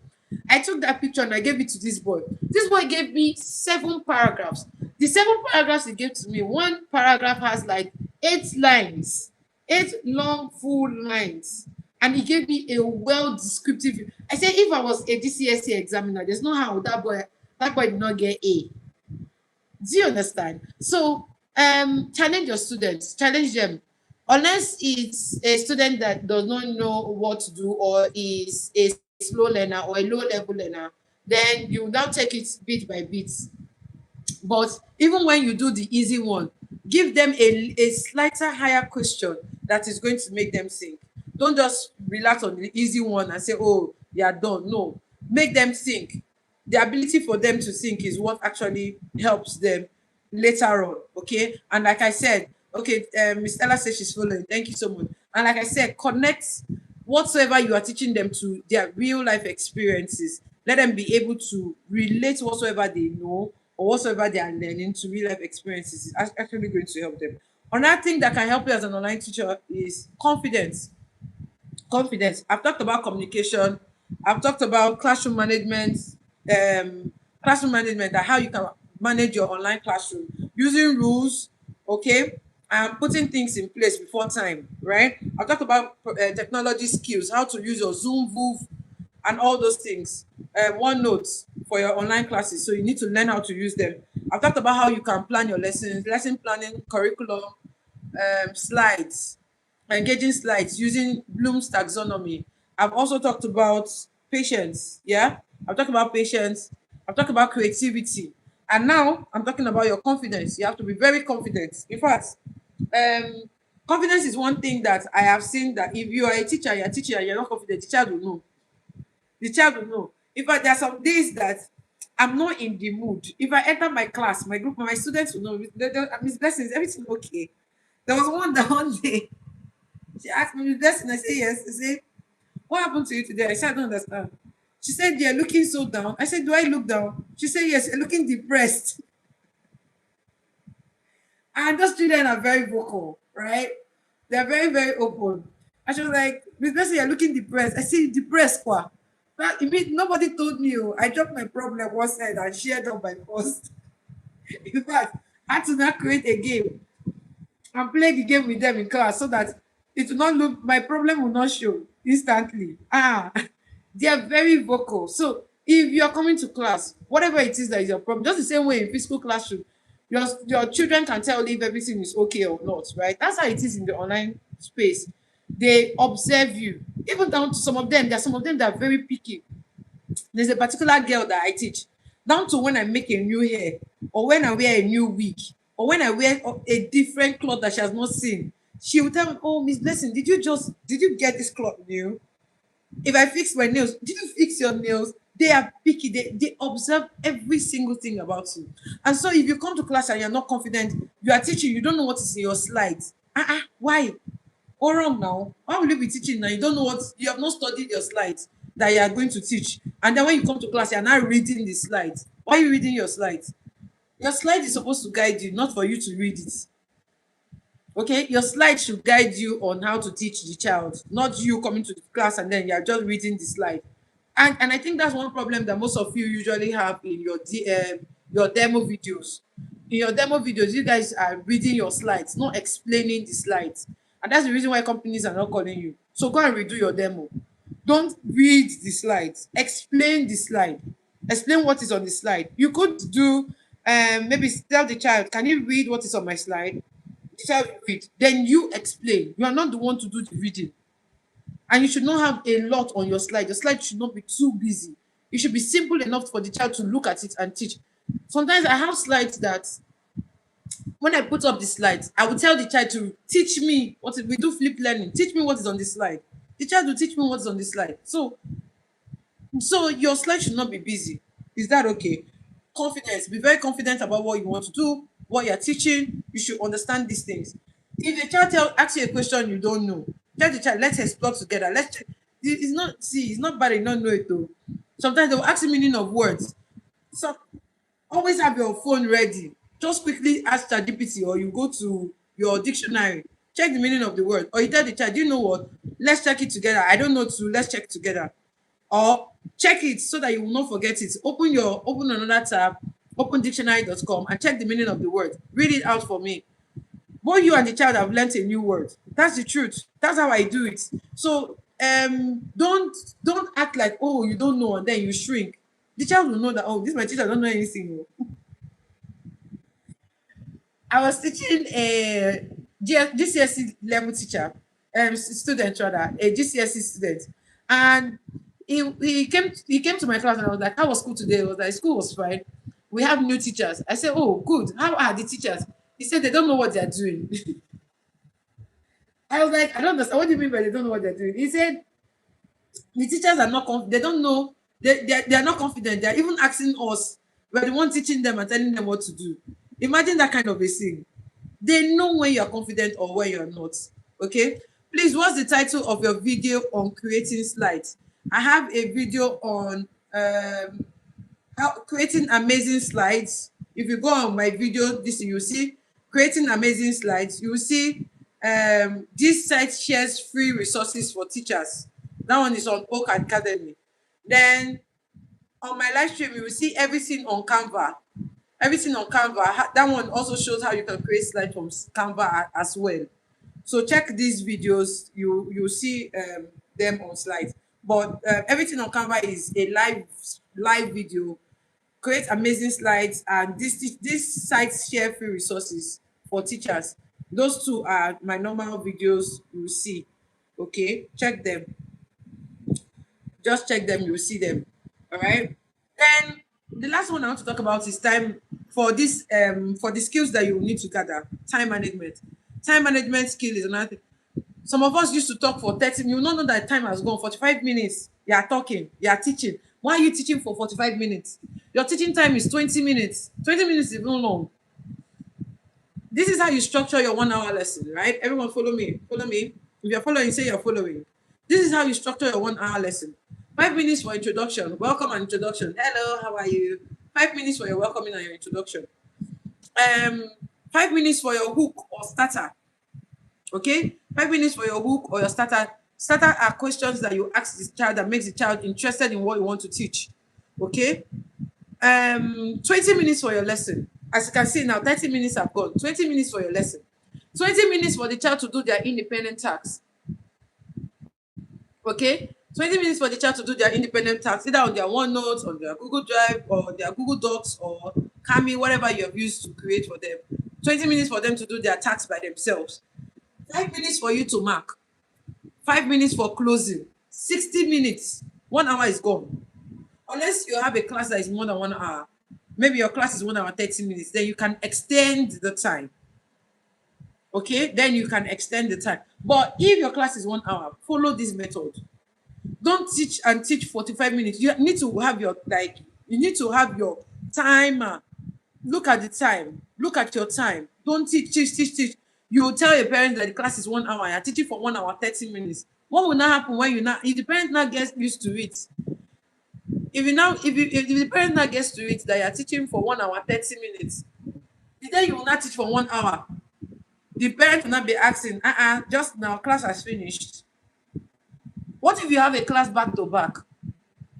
I took that picture and I gave it to this boy. This boy gave me 7 paragraphs. The 7 paragraphs he gave to me, one paragraph has like 8 lines, 8 long full lines. And he gave me a well descriptive. I said, if I was a GCSE examiner, there's no how that boy did not get A. Do you understand? So challenge your students, challenge them. Unless it's a student that does not know what to do or is a slow learner or a low level learner, then you now take it bit by bit. But even when you do the easy one, give them a slighter higher question that is going to make them think. Don't just relax on the easy one and say, oh, they are done. No, make them think. The ability for them to think is what actually helps them later on. Okay. And like I said, okay, Miss Ella says she's following. Thank you so much. And like I said, connect whatsoever you are teaching them to their real life experiences. Let them be able to relate whatsoever they know or whatsoever they are learning to real life experiences. Is actually going to help them. Another thing that can help you as an online teacher is confidence. Confidence. I've talked about communication. I've talked about classroom management, and how you can manage your online classroom using rules, okay, and putting things in place before time, right? I've talked about technology skills, how to use your Zoom, VooV, and all those things. OneNote for your online classes, so you need to learn how to use them. I've talked about how you can plan your lessons, lesson planning, curriculum, slides, engaging slides using Bloom's taxonomy. I've also talked about patience. Yeah, I've talked about patience. I've talked about creativity, and now I'm talking about your confidence. You have to be very confident. In fact, um, confidence is one thing that I have seen that if you are a teacher, you're teaching and you're not confident, the child will know. The child will know. In fact, there are some days that I'm not in the mood. If I enter my class, my group, my students will know. Miss Blessing, is everything okay? There was one that one day she asked me, Miss Blessing, I say yes. She said, what happened to you today? I said, I don't understand. She said, you're looking so down. I said, do I look down? She said, yes, you're looking depressed. And those children are very vocal, right? They're very, very open. And she was like, Miss Blessing, you're looking depressed. I said, depressed, quoi? But it mean, nobody told me. Oh. I dropped my problem one side and shared up my post. In fact, I had to now create a game and play the game with them in class so that it will not look, my problem will not show instantly. They are very vocal. So if you are coming to class, whatever it is that is your problem, just the same way in physical classroom, your children can tell if everything is okay or not, right? That's how it is in the online space. They observe you, even down to some of them. There are some of them that are very picky. There's a particular girl that I teach, down to when I make a new hair, or when I wear a new wig, or when I wear a different cloth that she has not seen. She will tell me, oh, Miss Blessing, did you get this cloth new? If I fix my nails, did you fix your nails? They are picky. They observe every single thing about you. And so if you come to class and you're not confident, you are teaching, you don't know what is in your slides. Why? All wrong now. Why will you be teaching now? You don't know what, you have not studied your slides that you are going to teach. And then when you come to class, you're not reading the slides. Why are you reading your slides? Your slide is supposed to guide you, not for you to read it. Okay, your slide should guide you on how to teach the child, not you coming to the class and then you're just reading the slide. And I think that's one problem that most of you usually have in your demo videos. In your demo videos, you guys are reading your slides, not explaining the slides. And that's the reason why companies are not calling you. So go and redo your demo. Don't read the slides. Explain the slide. Explain what is on the slide. You could do maybe tell the child, can you read what is on my slide? The child will read. Then you explain. You are not the one to do the reading. And you should not have a lot on your slide. Your slide should not be too busy. It should be simple enough for the child to look at it and teach. Sometimes I have slides that when I put up the slides, I will tell the child to teach me what we do flip learning. Teach me what is on the slide. The child will teach me what is on the slide. So your slide should not be busy. Is that okay? Confidence. Be very confident about what you want to do, what you're teaching. You should understand these things. If the child asks you a question you don't know, tell the child, let's explore together. It's not bad you don't know it though. Sometimes they'll ask the meaning of words. So always have your phone ready. Just quickly ask ChatGPT or you go to your dictionary. check the meaning of the word. Or you tell the child, do you know what? Let's check it together. I don't know too. Let's check together. Or check it so that you will not forget it. Open another tab, open dictionary.com and check the meaning of the word. Read it out for me. Both you and the child have learnt a new word. That's the truth. That's how I do it. So don't act like, oh, you don't know, and then you shrink. The child will know that, oh, this my teacher don't know anything. Oh. I was teaching a GCSE level teacher, student rather, a GCSE student, and he came to my class and I was like, "How was school today?" He was like, "School was fine. We have new teachers." I said, "Oh, good. How are the teachers?" He said, "They don't know what they are doing." I was like, "I don't understand. What do you mean by they don't know what they're doing?" He said, "The teachers are not they don't know. They are not confident. They are even asking us. We're the one teaching them and telling them what to do. Imagine that kind of a thing. They know when you're confident or when you're not. Okay. Please, what's the title of your video on creating slides? I have a video on how creating amazing slides. If you go on my video, this you see creating amazing slides. You will see this site shares free resources for teachers. That one is on Oak Academy. Then on my live stream, you will see everything on Canva. Everything on Canva. That one also shows how you can create slides from Canva as well. So check these videos. You see them on slides. But everything on Canva is a live video. Create amazing slides, and this sites share free resources for teachers. Those two are my normal videos you will see. Okay, check them. Just check them, you will see them. All right. Then the last one I want to talk about is time for this for the skills that you need to gather. Time management. Time management skill is another thing. Some of us used to talk for 30 minutes. You not know that time has gone. 45 minutes. You are talking. You are teaching. Why are you teaching for 45 minutes? Your teaching time is 20 minutes. 20 minutes is even long. This is how you structure your 1 hour lesson, right? Everyone follow me. Follow me. If you're following, say you're following. This is how you structure your 1 hour lesson. 5 minutes for introduction. Welcome and introduction. Hello, how are you? 5 minutes for your welcoming and your introduction. Um, 5 minutes for your hook or starter. Okay, 5 minutes for your hook or your starter. Starter are questions that you ask the child that makes the child interested in what you want to teach. Okay, 20 minutes for your lesson. As you can see now, 30 minutes have gone. 20 minutes for your lesson. 20 minutes for the child to do their independent tasks. Okay, 20 minutes for the child to do their independent tasks, either on their OneNote, on their Google Drive, or their Google Docs, or Kami, whatever you have used to create for them. 20 minutes for them to do their tasks by themselves. 5 minutes for you to mark. 5 minutes for closing. 60 minutes. 1 hour is gone. Unless you have a class that is more than 1 hour. Maybe your class is 1 hour 30 minutes. Then you can extend the time. Okay, then you can extend the time. But if your class is 1 hour, follow this method. Don't teach and teach 45 minutes. You need to have your you need to have your timer. Look at the time. Look at your time. Don't teach. You tell your parents that the class is 1 hour. You're teaching for 1 hour 30 minutes. What will not happen when you now if the parent now gets used to it? If the parent now gets to it that you're teaching for 1 hour 30 minutes, the day you will not teach for 1 hour, the parent will not be asking, just now class has finished. What if you have a class back to back?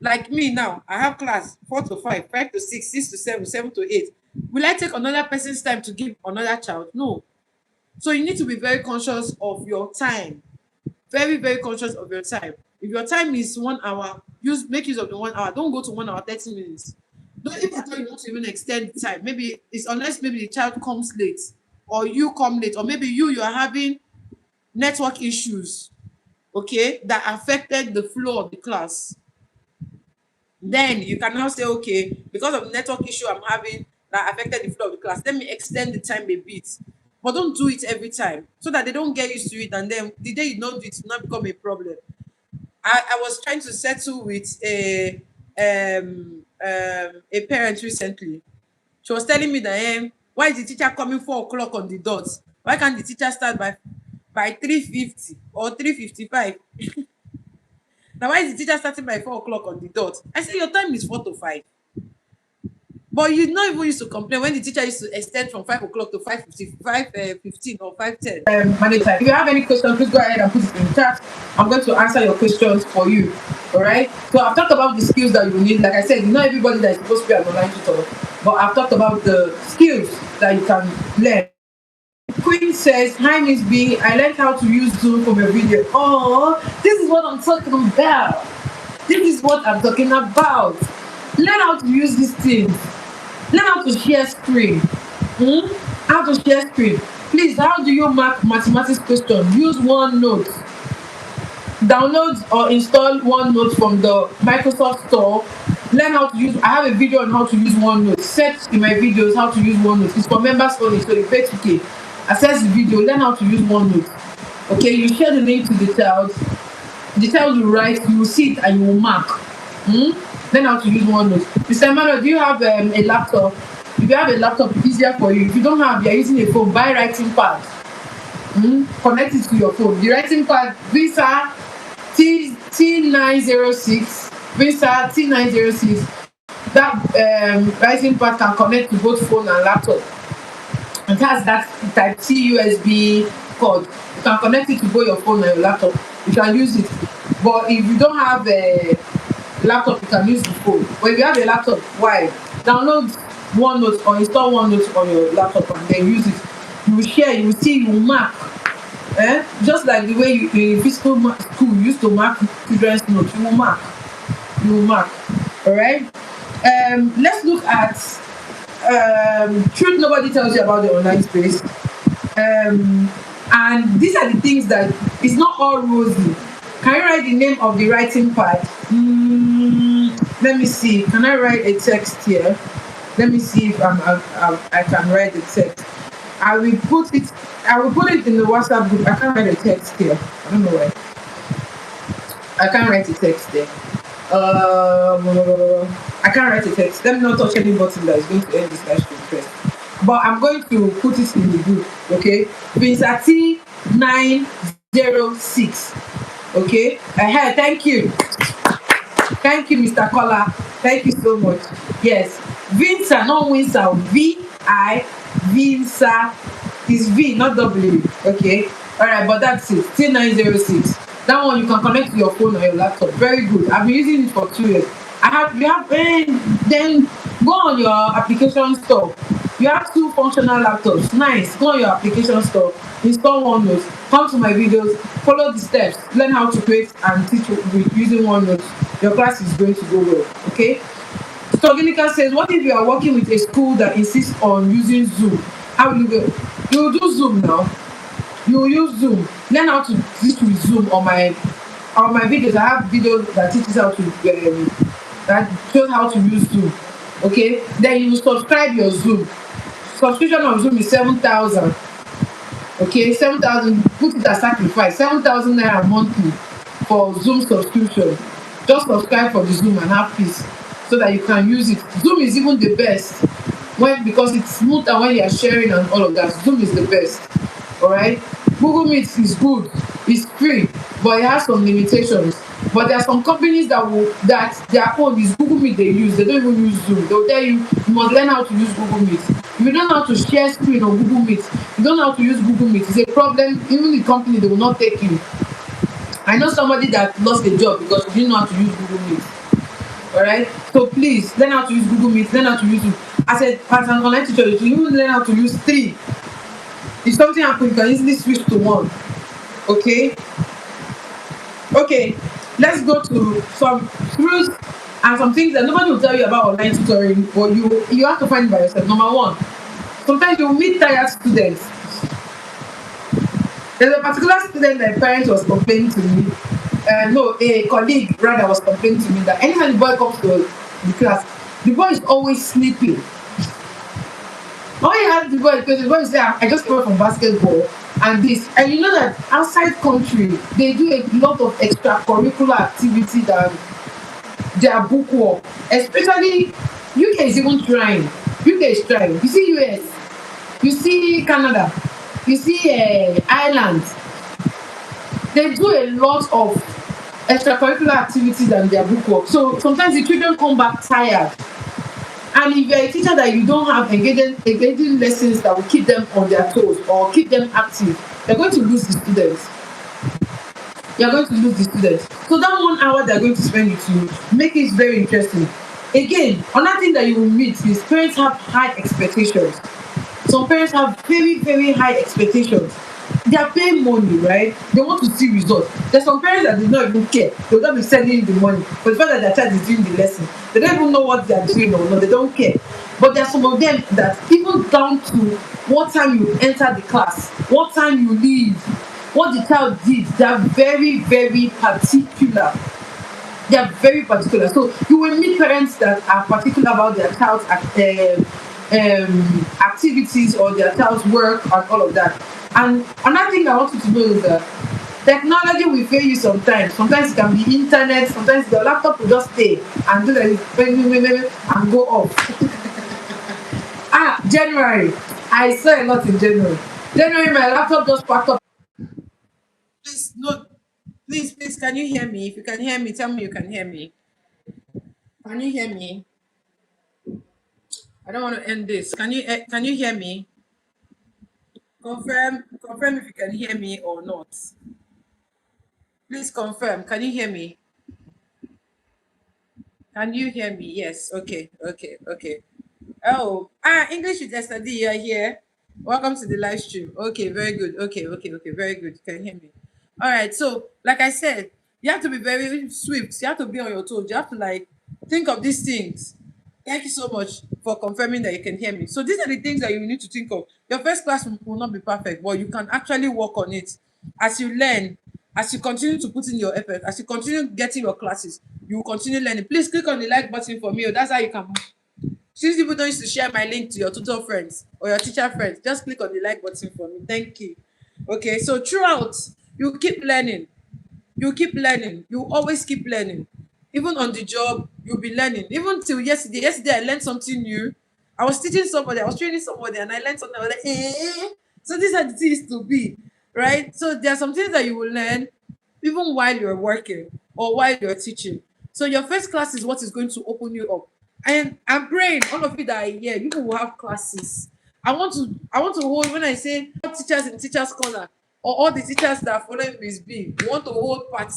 Like me now, I have class 4 to 5, 5 to 6, 6 to 7, 7 to 8. Will I take another person's time to give another child? No. So you need to be very conscious of your time. Very, very conscious of your time. If your time is 1 hour, make use of the 1 hour. Don't go to 1 hour 30 minutes. Don't if at all you want to even extend the time. Maybe it's unless maybe the child comes late, or you come late, or maybe you are having network issues, okay, that affected the flow of the class. Then you can now say, okay, because of the network issue I'm having that affected the flow of the class, let me extend the time a bit. But don't do it every time so that they don't get used to it, and then the day you don't do it, it will not become a problem. I was trying to settle with a parent recently. She was telling me that why is the teacher coming 4 o'clock on the dot? Why can't the teacher start by 3:50 or 3:55? Now why is the teacher starting by 4 o'clock on the dot? I said your time is 4 to 5. But you not even used to complain when the teacher used to extend from 5 o'clock to 5:15 or 5:10. Manage time. If you have any questions, please go ahead and put it in the chat. I'm going to answer your questions for you. All right. So I've talked about the skills that you need. Like I said, not everybody that is supposed to be an online tutor, but I've talked about the skills that you can learn. Queen says, "Hi Miss B, I learned how to use Zoom from a video." Oh, this is what I'm talking about. This is what I'm talking about. Learn how to use these things. Learn how to share screen. How to share screen. Please, how do you mark mathematics question? Use OneNote. Download or install OneNote from the Microsoft Store. Learn how to use. I have a video on how to use OneNote. Search in my videos how to use OneNote. It's for members only, so you pay 2K. Access the video. Learn how to use OneNote. Okay, you share the link to the child. The child will write. You will see it and you will mark. Learn how to use OneNote. Mr. Emmanuel, do you have a laptop? If you have a laptop, it's easier for you. If you don't have, you're using a phone, buy writing pad. Connect it to your phone. The writing pad, Visa T906. Visa T906. That writing pad can connect to both phone and laptop. It has that type C USB cord. You can connect it to both your phone and your laptop. You can use it. But if you don't have a laptop, you can use the phone. But if you have a laptop, why? Download OneNote or install OneNote on your laptop and then use it. You will share, you will see, you will mark. Just like the way you in physical school used to mark children's notes, you will mark. You will mark. Alright? Let's look at truth nobody tells you about the online space. And these are the things that it's not all rosy. Can you write the name of the writing pad? Let me see. Can I write a text here? Let me see if I can write the text. I will put it in the WhatsApp group. I can't write a text here. I don't know why. I can't write a text there. I can't write a text. Let me not touch any button that is going to end this live stream first. But I'm going to put it in the group. Okay. Visa T906. Okay. Thank you. Thank you, Mr. Kola. Thank you so much. Yes. Vinsa, not Winsa. V-I, Vinsa. Is V, not W. Okay. Alright, but that's it. T906. That one you can connect to your phone or your laptop. Very good. I've been using it for 2 years. Then go on your application store. You have 2 functional laptops. Nice. Go on your application store. Install OneNote. Come to my videos. Follow the steps. Learn how to create and teach with using OneNote. Your class is going to go well. Okay. Stoginica says, what if you are working with a school that insists on using Zoom? How will you go? You will do Zoom now. You will use Zoom. Learn how to teach with Zoom on my videos. I have videos that teaches how to that shows how to use Zoom. Okay, then you will subscribe your Zoom. Subscription on Zoom is 7,000. Okay, 7,000. Put it as sacrifice. 7,000 naira monthly for Zoom subscription. Just subscribe for the Zoom and have peace so that you can use it. Zoom is even the best because it's smooth and when you are sharing and all of that. Zoom is the best. All right. Google Meet is good. It's free, but it has some limitations. But there are some companies that their own is Google Meet they use. They don't even use Zoom. They'll tell you must learn how to use Google Meet. If you don't know how to share screen on Google Meet, you don't know how to use Google Meet. It's a problem. Even the company, they will not take you. I know somebody that lost a job because he didn't know how to use Google Meet. All right. So please learn how to use Google Meet. Learn how to use it. As an online teacher, you even learn how to use 3. If something happens, you can easily switch to 1. Okay. Okay. Let's go to some truths and some things that nobody will tell you about online tutoring, but you have to find it by yourself. Number 1, sometimes you will meet tired students. There's a particular student that a parent was complaining to me. A colleague rather was complaining to me that anytime the boy comes to the class, the boy is always sleeping. All you have the boy, because the boy say, I just came from basketball and this. And you know that outside country, they do a lot of extracurricular activity than their bookwork. Especially, UK is even trying. UK is trying. You see US, you see Canada, you see Ireland. They do a lot of extracurricular activities than their bookwork. So sometimes the children come back tired. And if you're a teacher that you don't have engaging lessons that will keep them on their toes or keep them active, you're going to lose the students. You're going to lose the students. So that 1 hour they're going to spend with you, make it very interesting. Again, another thing that you will meet is parents have high expectations. Some parents have very, very high expectations. They are paying money, right? They want to see results. There's some parents that do not even care. They'll not be sending the money. But the fact that their child is doing the lesson, they don't even know what they are doing or not. They don't care. But there are some of them that even down to what time you enter the class, what time you leave, what the child did, they are very, very particular. They are very particular. So you will meet parents that are particular about their child's activities or their child's work and all of that. And another thing I want you to know is that technology will fail you sometimes. Sometimes it can be internet, sometimes the laptop will just stay and do like and go off. January. I saw a lot in January. January, my laptop just packed up. Please, no, please, can you hear me? If you can hear me, tell me you can hear me. Can you hear me? I don't want to end this. Can you hear me? Confirm if you can hear me or not. Please confirm. Can you hear me? Can you hear me? Yes. Okay. Oh, English with yesterday. You're here. Welcome to the live stream. Okay, very good. Okay, very good. You can hear me. All right. So, like I said, you have to be very swift. You have to be on your toes. You have to like think of these things. Thank you so much for confirming that you can hear me. So these are the things that you need to think of. Your first class will not be perfect, but you can actually work on it as you learn, as you continue to put in your effort, as you continue getting your classes, you will continue learning. Please click on the like button for me. That's how you can. Since people don't used to share my link to your tutor friends or your teacher friends, just click on the like button for me. Thank you. Okay, so throughout, you keep learning. You keep learning. You always keep learning. Even on the job, you'll be learning. Even till yesterday. Yesterday, I learned something new. I was teaching somebody, I was training somebody, and I learned something. I was like, eh. So these are the things to be, right? So there are some things that you will learn even while you're working or while you're teaching. So your first class is what is going to open you up. And I'm praying all of you that are here, you will have classes. I want to hold when I say all teachers in teachers corner or all the teachers that are following Miss B, we want to hold party.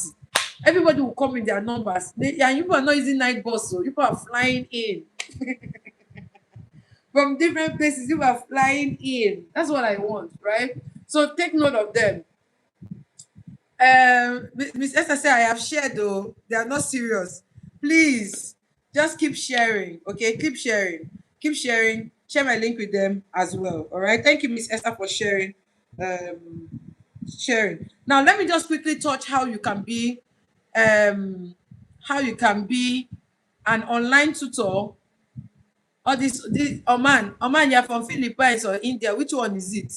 Everybody will come in their numbers. And you people are not using night bus, so you people are flying in from different places. You are flying in. That's what I want, right? So take note of them. Miss Esther said I have shared though. They are not serious. Please just keep sharing. Okay, keep sharing. Keep sharing. Share my link with them as well. All right. Thank you, Miss Esther, for sharing. Um, sharing. Now let me just quickly touch um how you can be an online tutor. All this Oman, you're from Philippines or India. Which one is it?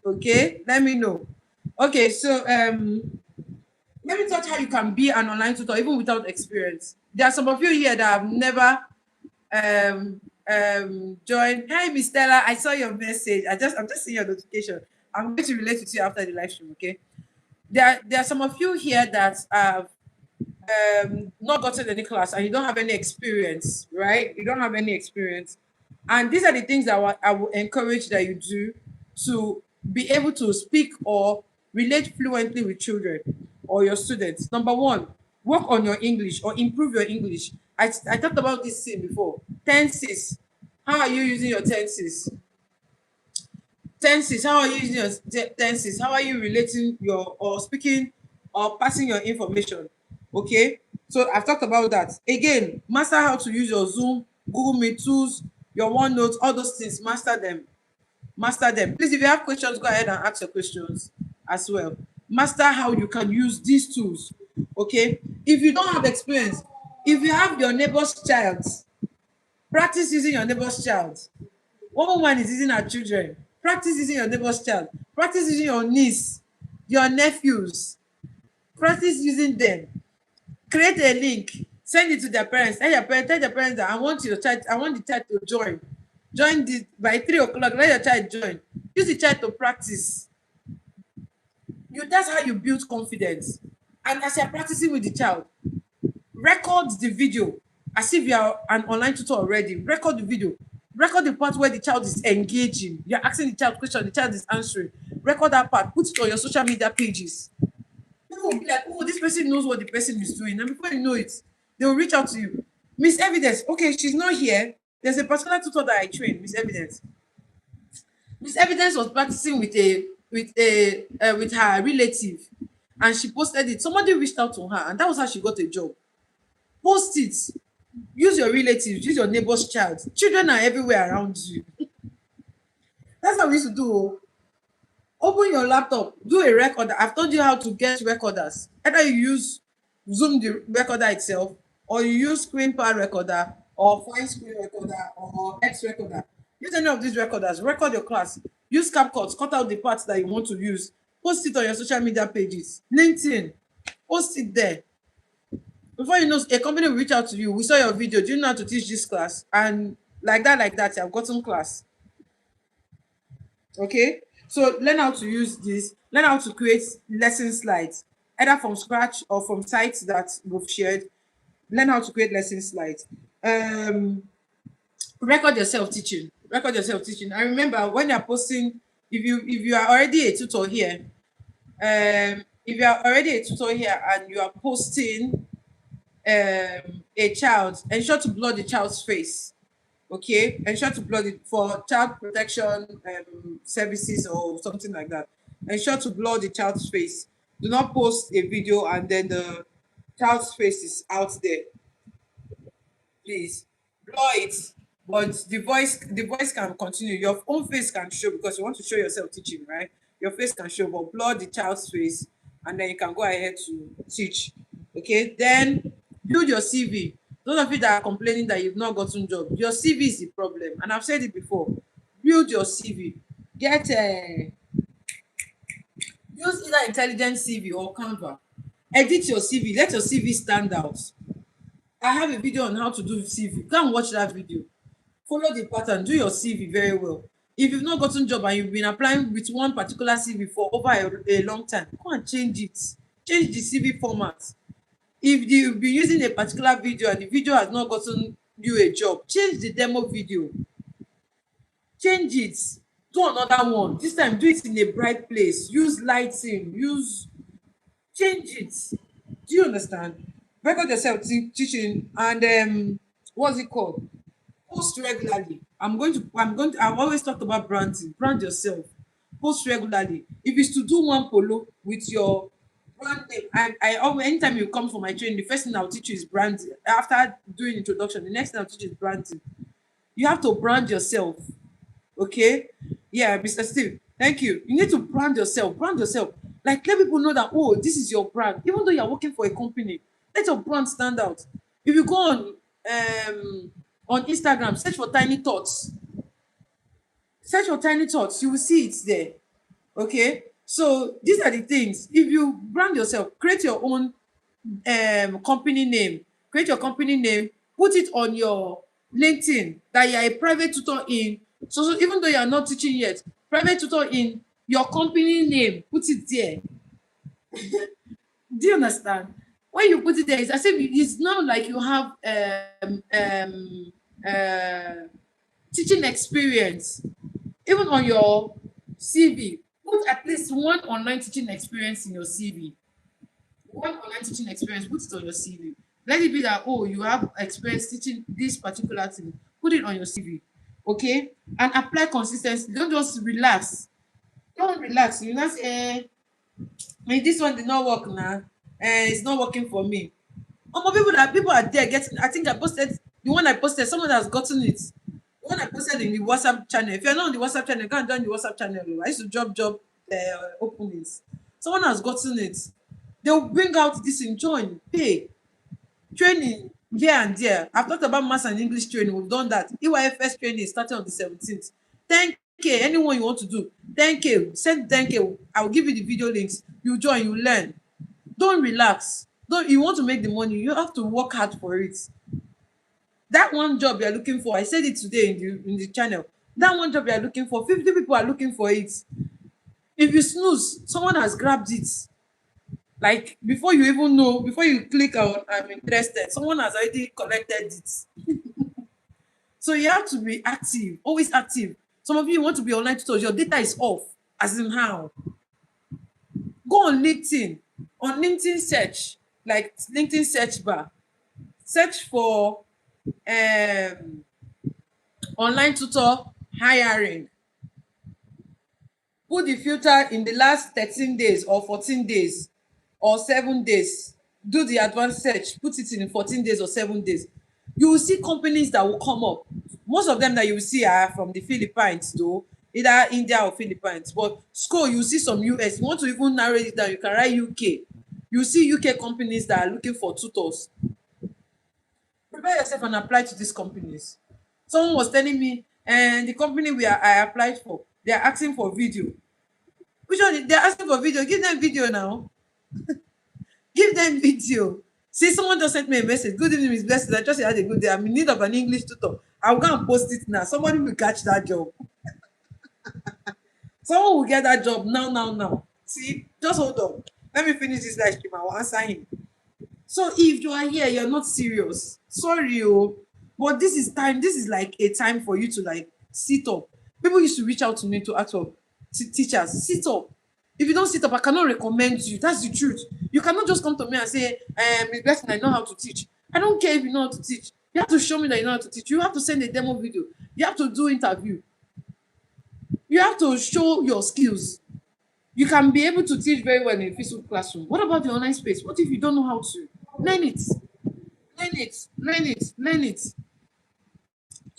Okay, let me know. Okay, so let me touch how you can be an online tutor even without experience. There are some of you here that have never joined. Hi, Miss Stella. I saw your message. I'm just seeing your notification. I'm going to relate with you after the live stream. Okay. There are some of you here that have not gotten any class and you don't have any experience, right? You don't have any experience. And these are the things that I will encourage that you do to be able to speak or relate fluently with children or your students. Number one, work on your English or improve your English. I talked about this thing before. Tenses. How are you using your tenses? Tenses. How are you using your tenses? How are you relating your or speaking or passing your information? Okay. So I've talked about that. Again, master how to use your Zoom, Google Meet tools, your OneNote, all those things. Master them. Master them. Please, if you have questions, go ahead and ask your questions as well. Master how you can use these tools. Okay. If you don't have experience, if you have your neighbor's child, practice using your neighbor's child. One woman is using her children. Practice using your neighbor's child. Practice using your niece, your nephews. Practice using them. Create a link. Send it to their parents. Tell their parents that I want the child to join. Join the by 3 o'clock. Let your child join. Use the child to practice. That's how you build confidence. And as you're practicing with the child, record the video. as if you are an online tutor already. Record the video. Record the part where the child is engaging. You're asking the child question, the child is answering. Record that part. Put it on your social media pages. People will be like, oh, this person knows what the person is doing. And before you know it, they will reach out to you. Miss Evidence, okay, she's not here. There's a particular tutor that I trained, Miss Evidence. Miss Evidence was practicing with her relative, and she posted it. Somebody reached out to her, and that was how she got a job. Post it. Use your relatives, use your neighbor's child. Children are everywhere around you. That's how we used to do. Oh. Open your laptop, do a recorder. I've told you how to get recorders. Either you use Zoom the recorder itself, or you use screen power recorder, or fine screen recorder, or X recorder. Use any of these recorders, record your class. Use CapCut, cut out the parts that you want to use. Post it on your social media pages. LinkedIn, post it there. Before you know, a company will reach out to you. We saw your video. Do you know how to teach this class? And like that, you have gotten class. Okay, so learn how to use this, learn how to create lesson slides, either from scratch or from sites that we've shared. Learn how to create lesson slides. Record yourself teaching, record yourself teaching. I remember when you're posting, if you are already a tutor here, if you are already a tutor here and you are posting a child, ensure to blur the child's face. Okay, ensure to blur it for child protection services or something like that. Ensure to blur the child's face. Do not post a video and then the child's face is out there. Please blur it, but the voice can continue. Your own face can show because you want to show yourself teaching, right? Your face can show, but blur the child's face, and then you can go ahead to teach. Okay, then build your CV. Those of you that are complaining that you've not gotten job, your CV is the problem, and I've said it before. Build your CV. Get use either intelligent CV or Canva. Edit your CV. Let your CV stand out. I have a video on how to do CV. Go and watch that video. Follow the pattern. Do your CV very well. If you've not gotten job and you've been applying with one particular CV for over a long time, go and change it. Change the CV format. If you've been using a particular video and the video has not gotten you a job, change the demo video. Change it. Do another one. This time, do it in a bright place. Use lighting. Change it. Do you understand? Record yourself teaching and what's it called? Post regularly. I've always talked about branding. Brand yourself. Post regularly. If it's to do one polo with your brand name, I always, anytime you come for my training, the first thing I'll teach you is branding. After doing introduction, the next thing I'll teach you is branding. You have to brand yourself. Okay, yeah, Mr. Steve, thank you. You need to brand yourself, like let people know that, oh, this is your brand. Even though you're working for a company, let your brand stand out. If you go on Instagram, search for tiny thoughts, you will see it there. Okay, so these are the things. If you brand yourself, create your own company name, create your company name, put it on your LinkedIn that you are a private tutor in. So even though you are not teaching yet, private tutor in your company name, put it there. Do you understand? When you put it there, it's as if it's not like you have uh, teaching experience. Even on your CV, put at least one online teaching experience in your CV. One online teaching experience, put it on your CV. Let it be that, oh, you have experience teaching this particular thing. Put it on your CV. Okay? And apply consistency. Don't just relax. Don't relax. You not say, this one did not work now. It's not working for me. People are there getting. I think I posted the one I posted, someone has gotten it. The one I posted in the WhatsApp channel. If you're not on the WhatsApp channel, go and join the WhatsApp channel. I used to job openings. Someone has gotten it. They'll bring out this in join, pay, training here and there. I've talked about maths and English training. We've done that. EYFS training is starting on the 17th. 10K, anyone you want to do. 10K, send 10K. I'll give you the video links. You join, you learn. Don't relax. Don't you want to make the money? You have to work hard for it. That one job you're looking for, I said it today in the channel. That one job you're looking for, 50 people are looking for it. If you snooze, someone has grabbed it. Like before you even know, before you click on I'm interested, someone has already collected it. So you have to be active, always active. Some of you want to be online tutors, your data is off. As in how? Go on LinkedIn. On LinkedIn search, like LinkedIn search bar. Search for um online tutor hiring. Put the filter in the last 13 days or 14 days or 7 days. Do the advanced search, put it in 14 days or 7 days. You will see companies that will come up. Most of them that you will see are from the Philippines though, either India or Philippines. But scroll, you see some US. You want to even narrow it down, you can write UK. You see UK companies that are looking for tutors. Prepare yourself and apply to these companies. Someone was telling me, and the company I applied for, they are asking for video. Which one? They're asking for video. Give them video now. Give them video. See, someone just sent me a message. Good evening, Miss Blessings. I just had a good day. I'm in need of an English tutor. I'll go and post it now. Somebody will catch that job. Someone will get that job now, now, now. See, just hold on. Let me finish this live stream. I will answer him. So if you are here, you're not serious. Sorry, oh. But this is time. This is like a time for you to like sit up. People used to reach out to me to ask for teachers. Sit up. If you don't sit up, I cannot recommend you. That's the truth. You cannot just come to me and say, Miss Blessing, I know how to teach. I don't care if you know how to teach. You have to show me that you know how to teach. You have to send a demo video. You have to do interview. You have to show your skills. You can be able to teach very well in a physical classroom. What about the online space? What if you don't know how to? Learn it. Learn it. Learn it. Learn it.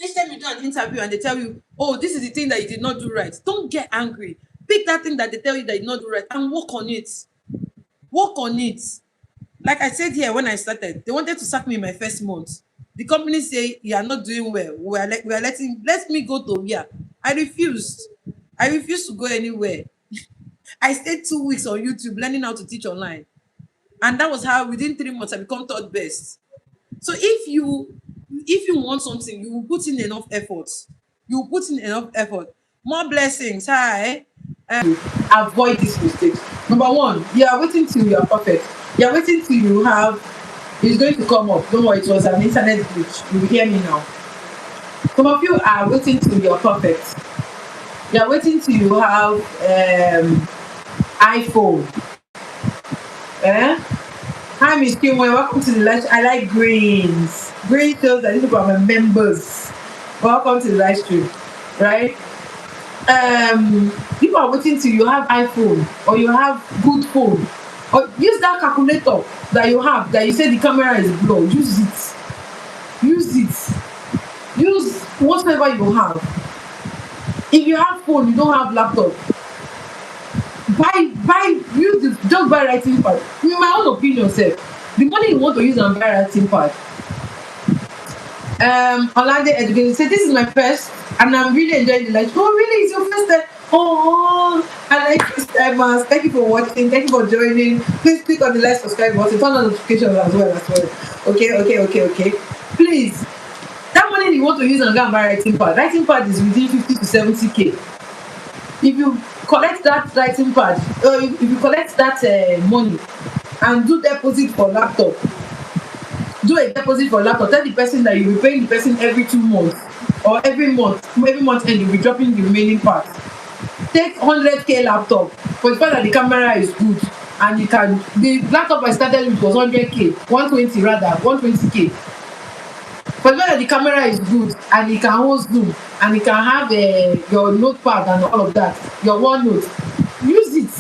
Next time you do an interview and they tell you, oh, this is the thing that you did not do right. Don't get angry. Pick that thing that they tell you that you did not do right and work on it. Work on it. Like I said here when I started, they wanted to sack me in my first month. The company say you are not doing well. We are letting let me go to where. I refused. I refused to go anywhere. I stayed 2 weeks on YouTube learning how to teach online. And that was how within 3 months I become third best. So if you want something, you will put in enough effort. You will put in enough effort. More blessings. Hi. Avoid this mistake. Number one, you are waiting till you are perfect. You are waiting till you have. It's going to come up. Don't worry, it was an internet glitch. You will hear me now. Some of you are waiting till you are perfect. You are waiting till you have iPhone. Hi, Miss Kimwe. Welcome to the live. I like greens. Green shows that these people are my members. Welcome to the live stream. Right? People are waiting till you have iPhone or you have good phone. Or use that calculator that you have that you say the camera is blurred. Use it. Use it. Use whatever you have. If you have phone, you don't have laptop. Use the just buy writing pad. In my own opinion, sir, the money you want to use and buy writing pad. Olade Education said, this is my first and I'm really enjoying the life. Oh, really? It's your first time? Oh, I like this time. Thank you for watching. Thank you for joining. Please click on the like, subscribe button, turn on notifications as well. Okay. Please, that money you want to use and go and buy writing pad. Writing pad is within 50 to 70k. If you collect that writing pad, or if you collect that money and do deposit for laptop, do a deposit for laptop. Tell the person that you'll be paying the person every 2 months or every month end you'll be dropping the remaining part. Take 100k laptop for the fact that the camera is good and you can. The laptop I started with was 100k, 120 rather, 120k. For the fact that the camera is good and you can hold Zoom and you can have your notepad and all of that, your OneNote, use it.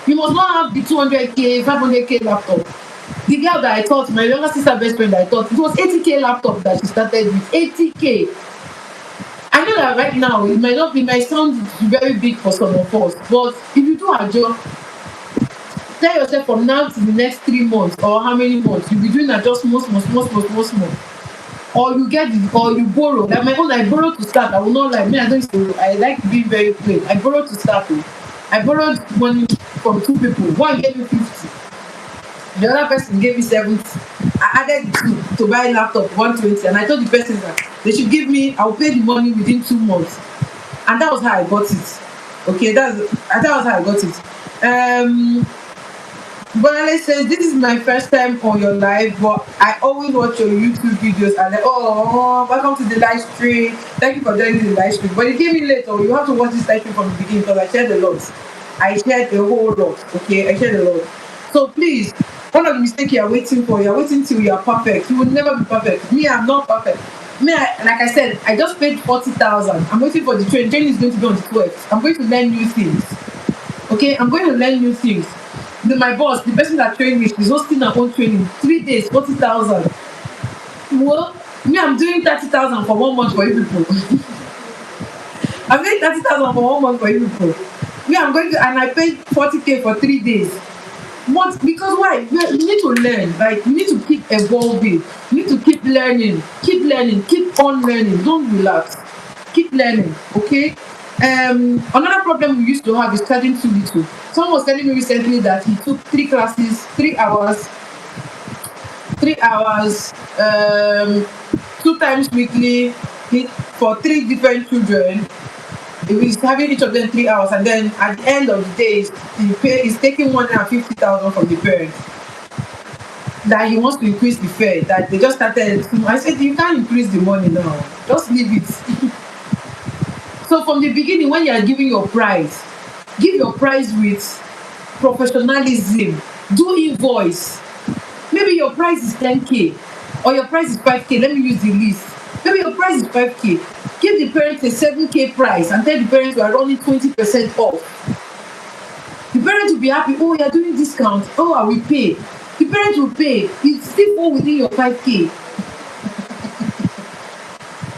You must not have the 200k, 500k laptop. The girl that I taught, my younger sister best friend I taught, it was 80k laptop that she started with. 80k. I know that right now it might sound very big for some of us, but if you do a job, tell yourself from now to the next 3 months or how many months you'll be doing that just small. Or you get it, or you borrow. Like my own, I borrowed to start. I will not lie. Me, I don't borrow. I like being very plain. I borrowed to start with. I borrowed money from 2 people. One gave me 50. The other person gave me 70. I added 2 to buy a laptop 120, and I told the person that they should give me. I'll pay the money within 2 months, and that was how I got it. Okay, that was how I got it. Bonale says, this is my first time on your live, but I always watch your YouTube videos and like, oh, welcome to the live stream. Thank you for joining the live stream. But it came in late, or you have to watch this live stream from the beginning because I shared a lot. I shared a whole lot, okay? I shared a lot. So please, one of the mistakes you're waiting till you're perfect. You will never be perfect. Me, I'm not perfect. Me, like I said, I just paid 40,000. I'm waiting for the train. Train is going to be on the 12th. I'm going to learn new things. Okay, I'm going to learn new things. My boss, the person that trained me, she's hosting her own training. 3 days, 40,000. Well, me, I'm doing 30,000 for 1 month for you people. I'm doing 30,000 for 1 month for you people. Me, I'm going to, and I paid 40K for 3 days. What? Because why? You need to learn. Like, you need to keep evolving. You need to keep learning, keep on learning. Don't relax. Keep learning, okay? Another problem we used to have is studying too little. Someone was telling me recently that he took 3 classes, 3 hours, 3 hours, 2 times weekly for 3 different children. He's having each of them 3 hours, and then at the end of the day, he's taking 150,000 from the parents. That he wants to increase the fare. That they just started. I said, you can't increase the money now. Just leave it. So from the beginning, when you are giving your price, give your price with professionalism. Do invoice. Maybe your price is 10K or your price is 5K. Let me use the list. Maybe your price is 5K. Give the parents a 7K price and tell the parents you are running 20% off. The parents will be happy. Oh, you are doing discount. Oh, I will pay. The parents will pay. It still fall within your 5K.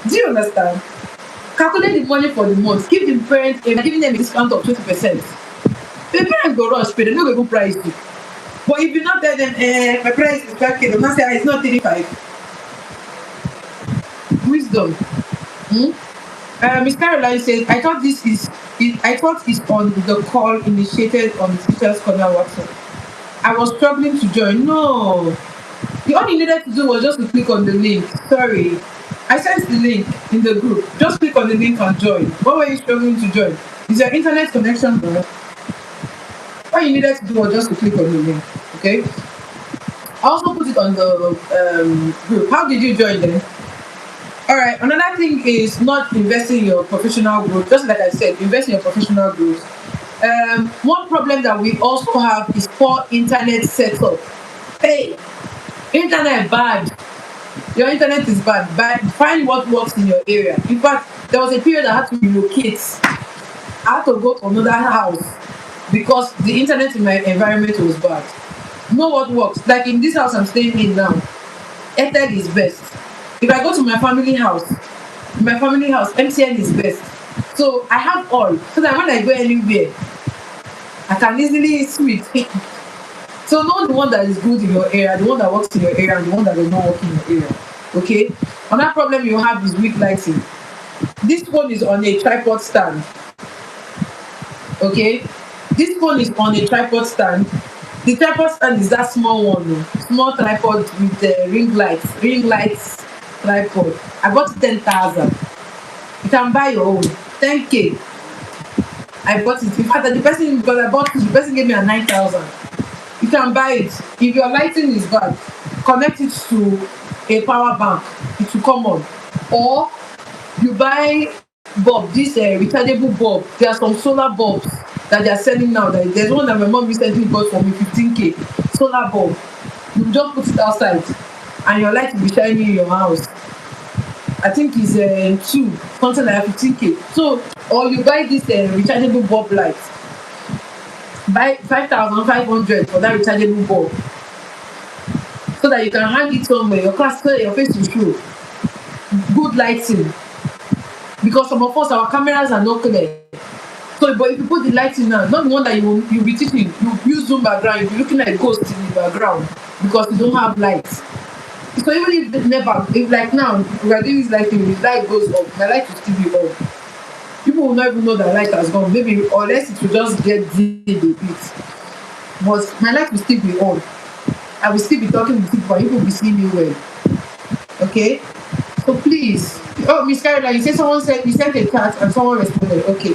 Do you understand? Calculate the money for the month. Give the parents, giving them a discount of 20%. The parents go rush pay. They no go even price you. But if you not tell them, my price is 5K, they'll not say, it's not 35. Wisdom. Miss Caroline says, I thought it's on the call initiated on Teachers Corner WhatsApp. I was struggling to join. No. The all you needed to do was just to click on the link. Sorry. I sent the link in the group. Just click on the link and join. What were you struggling to join? Is your internet connection bad? All you needed to do was just to click on the link. Okay? I also put it on the group. How did you join then? Alright, another thing is not investing in your professional growth. Just like I said, invest in your professional growth. One problem that we also have is poor internet setup. Hey, internet bad. Your internet is bad. Find what works in your area. In fact, there was a period I had to relocate. I had to go to another house because the internet in my environment was bad. Know what works? Like in this house I'm staying in now, Airtel is best. If I go to my family house, MTN is best. So I have all, so that when I go anywhere, I can easily switch. So know the one that is good in your area, the one that works in your area, and the one that does not work in your area. Okay? Another problem you have is weak lighting. This phone is on a tripod stand. Okay? This phone is on a tripod stand. The tripod stand is that small one, small tripod with ring lights tripod. I bought 10,000. You can buy your own 10K. I bought it. In fact, the person, because I bought it, the person gave me a 9,000. You can buy it. If your lighting is bad, connect it to a power bank. It will come on. Or you buy bulb, this rechargeable bulb. There are some solar bulbs that they are selling now. There's one that my mom recently bought for me, 15K. Solar bulb. You just put it outside and your light will be shining in your house. I think it's 2, something like 15K. So, or you buy this rechargeable bulb light. Buy 5,500 for that rechargeable bulb. So that you can hang it somewhere. Your class, your face will show. Good lighting. Because some of us, our cameras are not clear. So, but if you put the lighting now, not the one that you'll be teaching, you use Zoom background, you'll be looking like ghosts in the background because you don't have lights. So even if like now we are doing this lighting, if light goes off, my light will still be off. People will not even know that light has gone. Maybe unless it will just get dim a bit. But my light will still be on. I will still be talking with people and people will be seeing me well. Okay? So please. Oh, Miss Caroline, you said someone said you sent a chat and someone responded. Okay.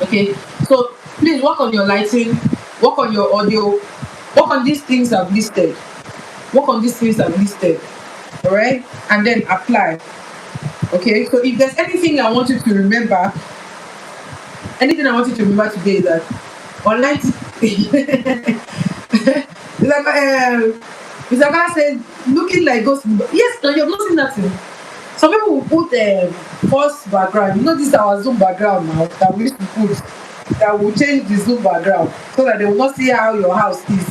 Okay. So please work on your lighting, work on your audio, work on these things I've listed, work on these things I've listed, all right, and then apply. Okay, so if there's anything I want you to remember, anything I want you to remember today is that online Mr. Kala said looking like ghost. Yes, no, you're not seeing nothing. Some people will put false background. You know, this is our Zoom background now that we used to put, that will change the Zoom background so that they will not see how your house is.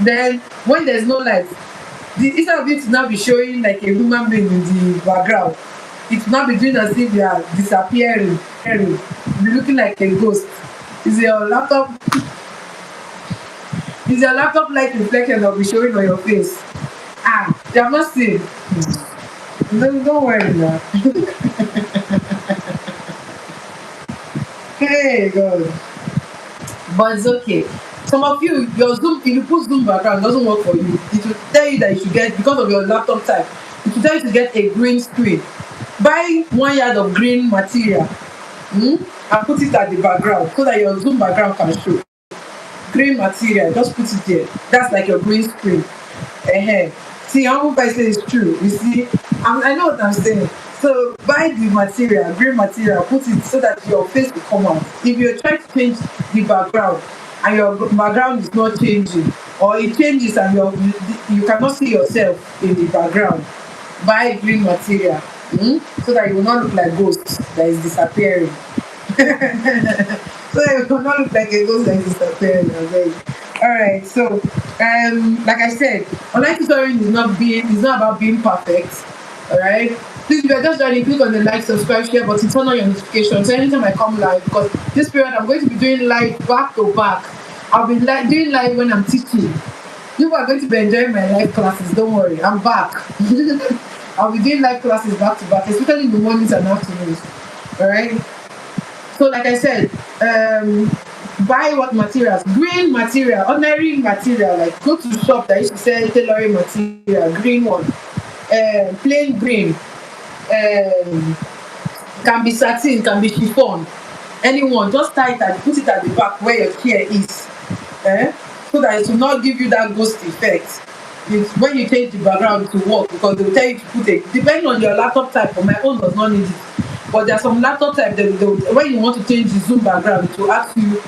Then when there's no light, instead of it to now be showing like a human being in the background, it will now be doing as if you are disappearing, be looking like a ghost. Is your laptop light reflection that will be showing on your face? Ah, they have not seen. Don't worry now. Hey God. But it's okay. Some of you, your Zoom, if you put Zoom background, it doesn't work for you. It will tell you that you should get, because of your laptop type, it will tell you to get a green screen. Buy 1 yard of green material, and put it at the background so that your Zoom background can show. Green material, just put it there. That's like your green screen. See, how I say it's true. You see, I know what I'm saying. So buy the material, green material, put it so that your face will come out. If you're trying to change the background and your background is not changing, or it changes and you cannot see yourself in the background, buy green material, so that you will not look like ghost that is disappearing. So it will not look like a ghost that is disappearing. Alright, so like I said, online tutoring is not about being perfect. Alright. Please, if you're just joining, click on the like, subscribe, share button, turn on your notifications. So anytime I come live, because this period I'm going to be doing live back to back. I'll be doing live when I'm teaching. You are going to be enjoying my live classes, don't worry, I'm back. I'll be doing live classes back to back, especially in the mornings and afternoons. Alright. So like I said, buy what materials? Green material, ordinary material. Like go to the shop that used to sell tailoring material, green one, plain green. Can be satin, can be chiffon, anyone. Just tie it and put it at the back where your chair is, so that it will not give you that ghost effect. When you change the background to work, because they will tell you to put it depending on your laptop type. For my own does not need it, but there are some laptop type that when you want to change the Zoom background, it will ask you,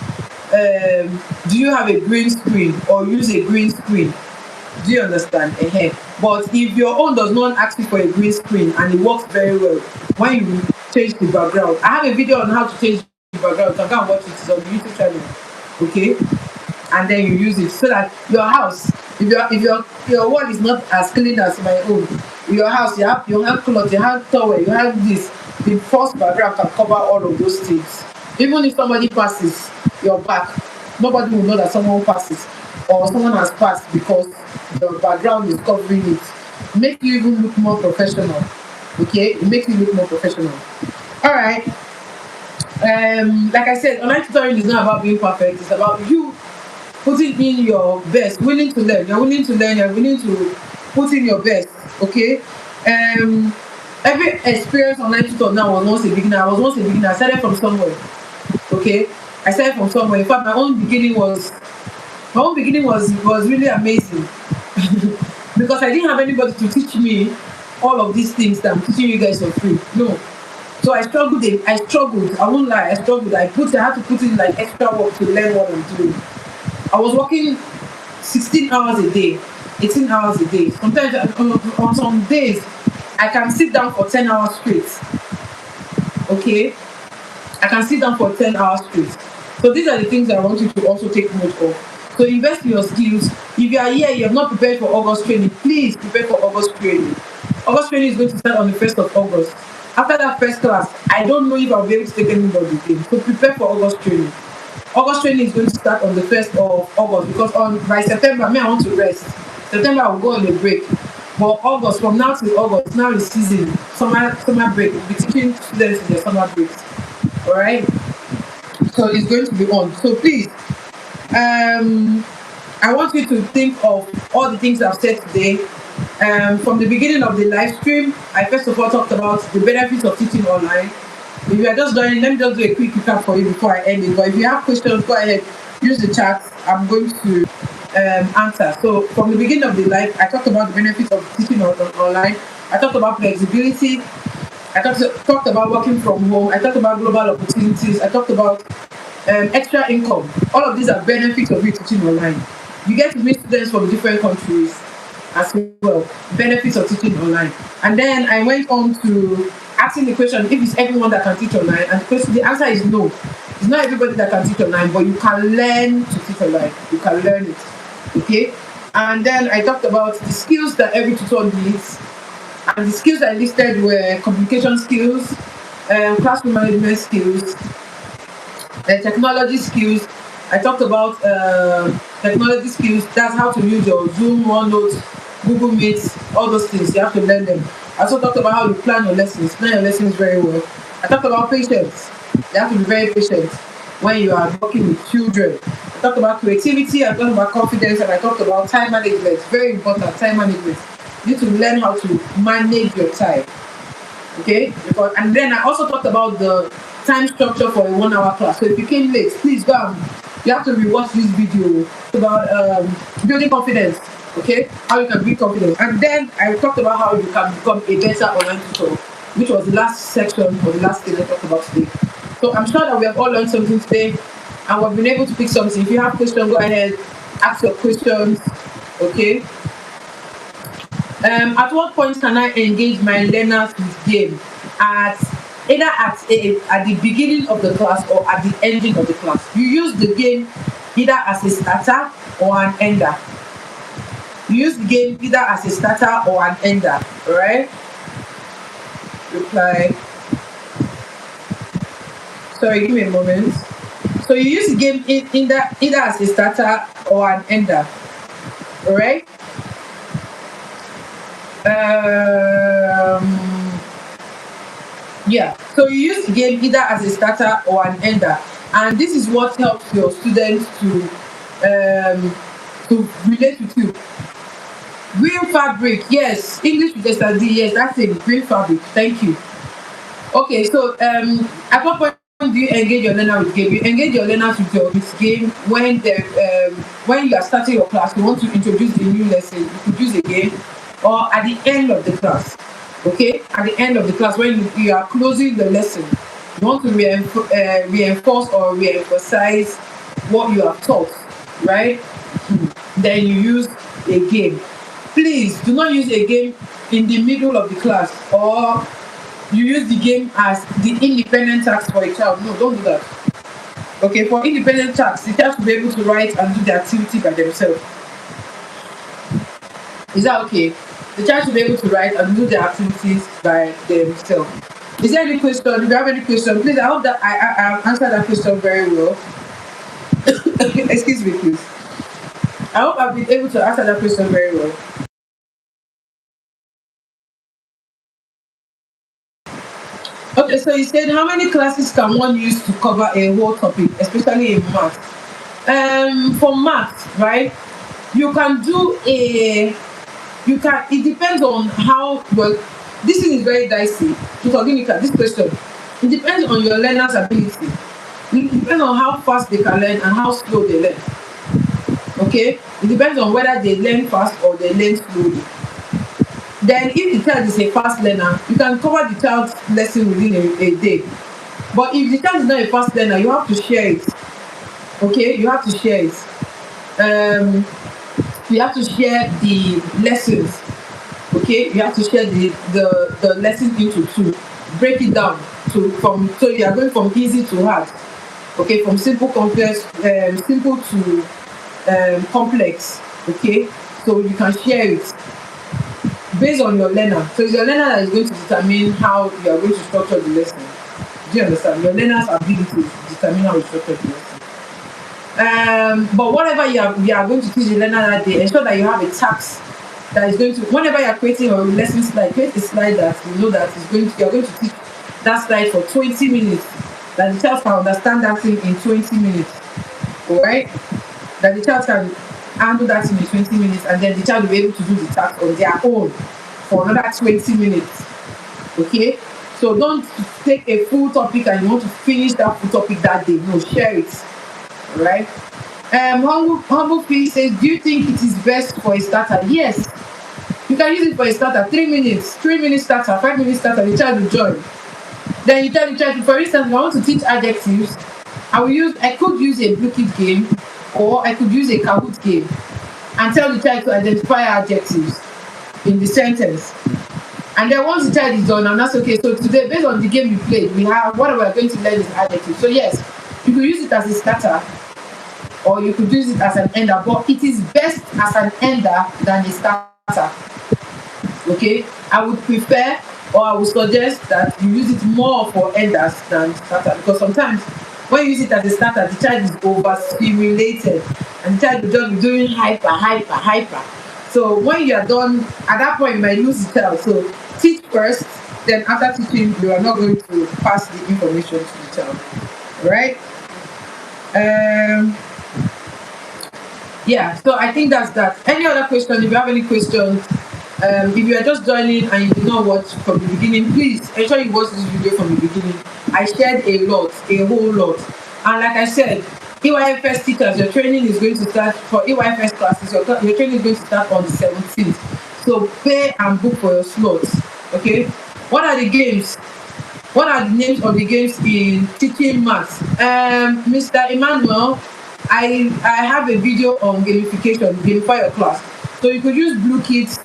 do you have a green screen or use a green screen? Do you understand? But if your own does not ask you for a green screen and it works very well, when you change the background, I have a video on how to change the background. You can go and watch it. It's on the YouTube channel. Okay, and then you use it so that your house, if your wall is not as clean as my own, your house, you have clothes, you have towel, you have this. The first background can cover all of those things. Even if somebody passes your back, nobody will know that someone passes or someone has passed, because the background is covering it. Make you even look more professional. Okay, it makes you look more professional. All right. Like I said, online tutoring is not about being perfect. It's about you putting in your best, willing to learn. You're willing to learn. You're willing to put in your best. Okay. Every experience online tutor now was once a beginner. I was once a beginner. I started from somewhere. Okay, I started from somewhere. In fact, my own beginning was really amazing because I didn't have anybody to teach me all of these things that I'm teaching you guys for free. No. So I struggled. I won't lie. I struggled. I had to put in like extra work to learn what I'm doing. I was working 16 hours a day, 18 hours a day. Sometimes on some days, I can sit down for 10 hours straight. Okay? I can sit down for 10 hours straight. So these are the things I want you to also take note of. So invest in your skills. If you are here, you have not prepared for August training, please prepare for August training. August training is going to start on the 1st of August. After that first class, I don't know if I'll be able to take anybody again. So prepare for August training. August training is going to start on the 1st of August, because by September, I want to rest. September, I will go on a break. But August, from now till August, now is season, summer break. We'll be teaching students in their summer breaks. Alright? So it's going to be on. So please, I want you to think of all the things I've said today. From the beginning of the live stream, I first of all talked about the benefits of teaching online. If you are just joining, let me just do a quick recap for you before I end it. But if you have questions, go ahead use the chat. I'm going to answer. So from the beginning of the life, I talked about the benefits of teaching online. I talked about flexibility. I talked about working from home. I talked about global opportunities. I talked about extra income. All of these are benefits of you teaching online. You get to meet students from different countries as well. Benefits of teaching online. And then I went on to asking the question if it's everyone that can teach online. And the answer is no. It's not everybody that can teach online, but you can learn to teach online. You can learn it. Okay? And then I talked about the skills that every tutor needs. And the skills I listed were communication skills, classroom management skills, technology skills. I talked about technology skills. That's how to use your Zoom, OneNote, Google Meet, all those things. You have to learn them. I also talked about how you plan your lessons. Plan your lessons very well. I talked about patience. You have to be very patient when you are working with children. I talked about creativity. I talked about confidence, and I talked about time management. Very important, time management. You need to learn how to manage your time. Okay, and then I also talked about the time structure for a 1 hour class. So if you came late, please go and you have to rewatch this video. It's about building confidence. Okay, how you can build confidence. And then I talked about how you can become a better online tutor, which was the last section or the last thing I talked about today. So I'm sure that we have all learned something today and we've been able to pick something. If you have questions, go ahead, ask your questions. Okay. At what point can I engage my learners with game? At either at the beginning of the class or at the ending of the class. You use the game either as a starter or an ender. You use the game either as a starter or an ender. Alright? Reply. Sorry, give me a moment. So you use the game either as a starter or an ender. Alright? Yeah, so you use the game either as a starter or an ender, and this is what helps your students to relate with you. Green fabric, yes. English with SRD, yes, that's it. Green fabric, thank you. Okay, so at what point do you engage your learner with game? You engage your learners with game when when you are starting your class. You want to introduce a new lesson. You could use a game, or at the end of the class. Okay, at the end of the class when you are closing the lesson, you want to reinforce or re-emphasize what you have taught, right? Then you use a game. Please do not use a game in the middle of the class, or you use the game as the independent task for a child. No, don't do that. Okay, for independent tasks, the child will be able to write and do the activity by themselves. Is that okay? The child should be able to write and do the activities by themselves. Is there any question? If you have any question, please, I hope that I answered that question very well. Excuse me, please. I hope I've been able to answer that question very well. Okay, so you said how many classes can one use to cover a whole topic, especially in math? For math, right? You can do it depends on how well. This thing is very dicey. To forgive this question. It depends on your learner's ability. It depends on how fast they can learn and how slow they learn. Okay? It depends on whether they learn fast or they learn slowly. Then if the child is a fast learner, you can cover the child's lesson within a day. But if the child is not a fast learner, you have to share it. Okay? You have to share it. You have to share the lessons. Okay, you have to share the lesson into two. Break it down so you are going from easy to hard. Okay, from simple to complex. Okay, so you can share it based on your learner. So it's your learner that is going to determine how you are going to structure the lesson. Do you understand? Your learner's ability determine how you structure the lesson. But whatever you are going to teach the learner that day, ensure that you have a task that is going to, whenever you are creating a lesson slide, create a slide that you know that you're going to teach that slide for 20 minutes, that the child can understand that thing in 20 minutes. Alright? That the child can handle that thing in 20 minutes, and then the child will be able to do the task on their own for another 20 minutes. Okay? So don't take a full topic and you want to finish that full topic that day. No, share it. Right? Humble Fee says, do you think it is best for a starter? Yes, you can use it for a starter. 3 minutes, 3 minutes starter, 5 minutes starter, the child will join. Then you tell the child, for instance, if I want to teach adjectives, I could use a blue kit game, or I could use a Kahoot game and tell the child to identify adjectives in the sentence. And then once the child is done, and that's okay. So today, based on the game you played, we have what we're going to learn is adjectives. So yes, you could use it as a starter, or you could use it as an ender, but it is best as an ender than a starter. Okay, I would prefer, or I would suggest that you use it more for enders than starter, because sometimes when you use it as a starter, the child is overstimulated and the child will just be doing hyper. So when you are done, at that point you might lose the child. So teach first, then after teaching, you are not going to pass the information to the child. Right? Yeah, so I think that's that. Any other question? If you have any questions, if you are just joining and you did not watch from the beginning, please ensure you watch this video from the beginning. I shared a whole lot. And like I said, EYFS teachers, your training is going to start for EYFS classes. Your training is going to start on the 17th. So pay and book for your slots. Okay? What are the games? What are the names of the games in teaching maths? Mr. Emmanuel, I have a video on gamification, gamify your class. So you could use Blue Kids,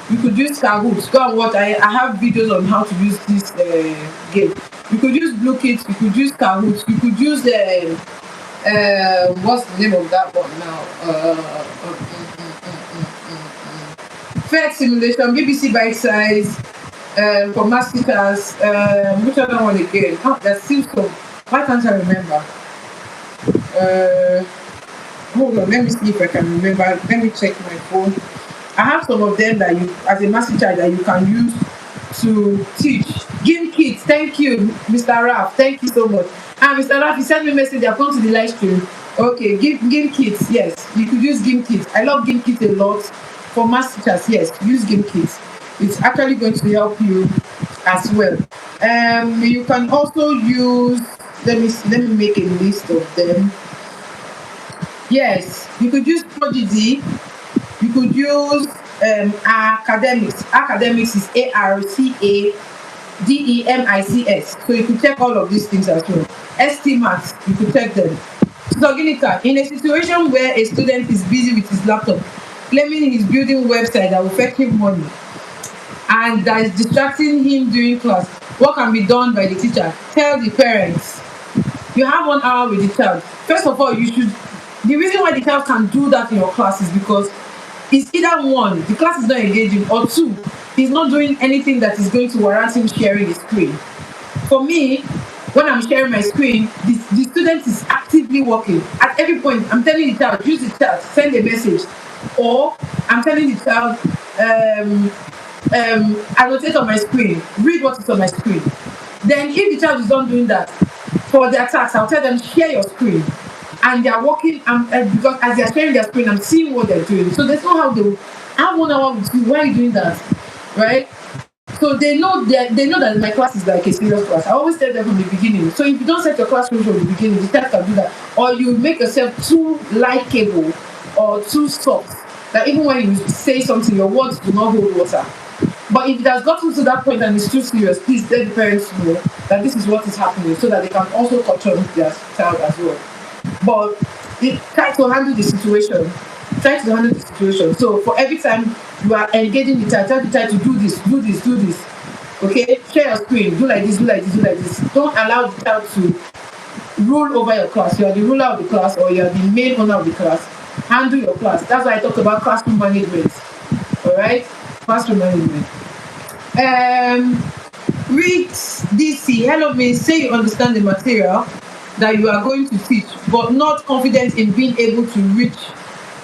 you could use Kahoot. Go and watch. I have videos on how to use this game. You could use Blue Kids, you could use Kahoot, you could use what's the name of that one now? Fair Simulation, BBC Bite Size, for math teachers. Which other one again? Oh, there's still some. Why can't I remember? Hold on, let me see if I can remember. Let me check my phone. I have some of them that you, as a math teacher, that you can use to teach. Game Kids, thank you, Mr. Raf. Thank you so much. And Mr. Raf, you sent me a message. I've come to the live stream. Okay, Game Kids, yes. You could use Game Kids. I love Game Kids a lot. For math teachers, yes, use Game Kids. It's actually going to help you as well. You can also use, let me make a list of them. Yes, you could use Prodigy. You could use academics. Academics is ARCADEMICS. So you could check all of these things as well. ST Maths, you could check them. So Ginika, in a situation where a student is busy with his laptop, claiming he's building a website that will fetch him money, and that is distracting him during class, what can be done by the teacher? Tell the parents. You have 1 hour with the child. First of all, the reason why the child can do that in your class is because it's either one, the class is not engaging, or two, he's not doing anything that is going to warrant him sharing his screen. For me, when I'm sharing my screen, the student is actively working. At every point, I'm telling the child, use the chat, send a message, or I'm telling the child, annotate on my screen, read what is on my screen. Then if the child is not doing that, for their tasks, I'll tell them, share your screen. And they're working, because as they're sharing their screen, I'm seeing what they're doing. So there's no how they have 1 hour with you. Why are you doing that? Right? So they know that my class is like a serious class. I always tell them from the beginning. So if you don't set your classroom from the beginning, the child can do that. Or you make yourself too likable or too soft, that even when you say something, your words do not hold water. But if it has gotten to that point and it's too serious, please let the parents know that this is what is happening, so that they can also touch on their child as well. But try to handle the situation. So for every time you are engaging the child, tell the child to do this. Okay? Share your screen. Do like this. Don't allow the child to rule over your class. You are the ruler of the class, or you are the main owner of the class. Handle your class. That's why I talk about classroom management. Alright? Classroom management. Read DC. Hello, me. Say you understand the material that you are going to teach, but not confident in being able to reach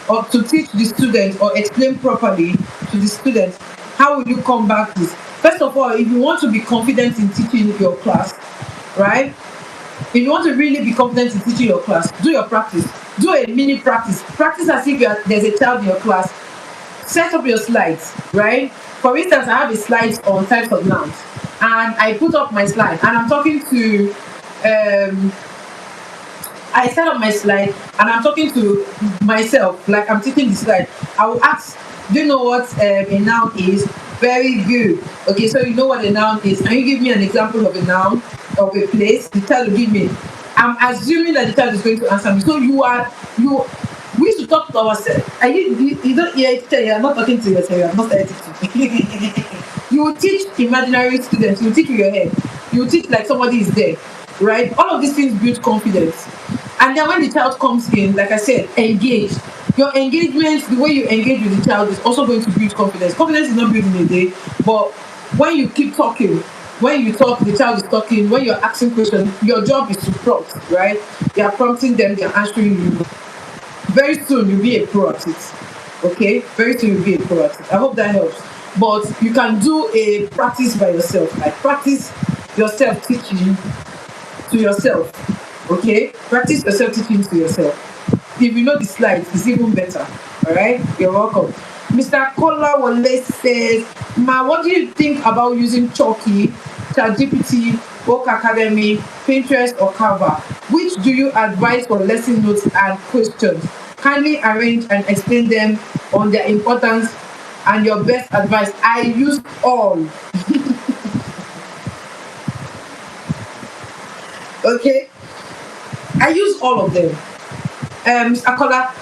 or to teach the student or explain properly to the student. How will you combat this? First of all, if you want to be confident in teaching your class, right? If you want to really be confident in teaching your class, do your practice. Do a mini practice. Practice as if there's a child in your class. Set up your slides, right? For instance, I have a slide on types of nouns, and I put up my slide, and I'm talking to I set up my slide and I'm talking to myself, like I'm taking the slide. I will ask, do you know what a noun is? Very good. Okay, so you know what a noun is. Can you give me an example of a noun, of a place? The child will give me. I'm assuming that the child is going to answer me. So we used to talk to ourselves. You don't hear teacher, you're not talking to yourself, you're not teaching. You will teach imaginary students, you will teach with your head, you will teach like somebody is there, right? All of these things build confidence. And then when the child comes in, like I said, engage. Your engagement, the way you engage with the child is also going to build confidence. Confidence is not built in a day, but when you keep talking, when you talk, the child is talking, when you're asking questions, your job is to prompt, right? You are prompting them, they're answering you. Very soon you'll be a pro at it. Okay? Very soon you'll be a pro at it. I hope that helps. But you can do a practice by yourself. Like practice yourself teaching to yourself. Okay? Practice yourself teaching to yourself. If you know the slides, it's even better. Alright? You're welcome. Mr. Kola Wale says, Ma, what do you think about using Chalky, ChatGPT, Book Academy, Pinterest, or Canva? Which do you advise for lesson notes and questions? Kindly arrange and explain them on their importance and your best advice. I use all. Okay? I use all of them. Mr. Kola,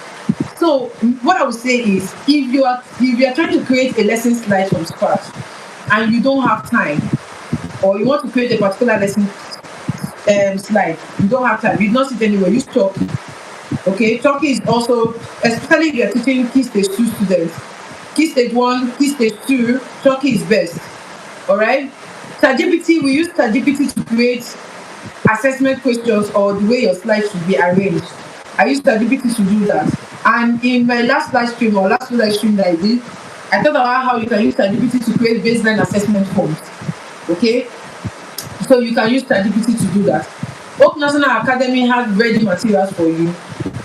so what I would say is if you are trying to create a lesson slide from scratch and you don't have time, or you want to create a particular lesson slide, you don't have time, you don't sit anywhere, use Chalky. Okay, Chalky is also, especially if you're teaching key stage 2 students, key stage 1, key stage 2, Chalky is best. Alright? ChatGPT, we use ChatGPT to create assessment questions or the way your slides should be arranged. I use ChatGPT to do that. And in my last live stream or last live stream that I did, I talked about how you can use ChatGPT to create baseline assessment forms. Okay? So you can use ChatGPT to do that. Oak National Academy has ready materials for you.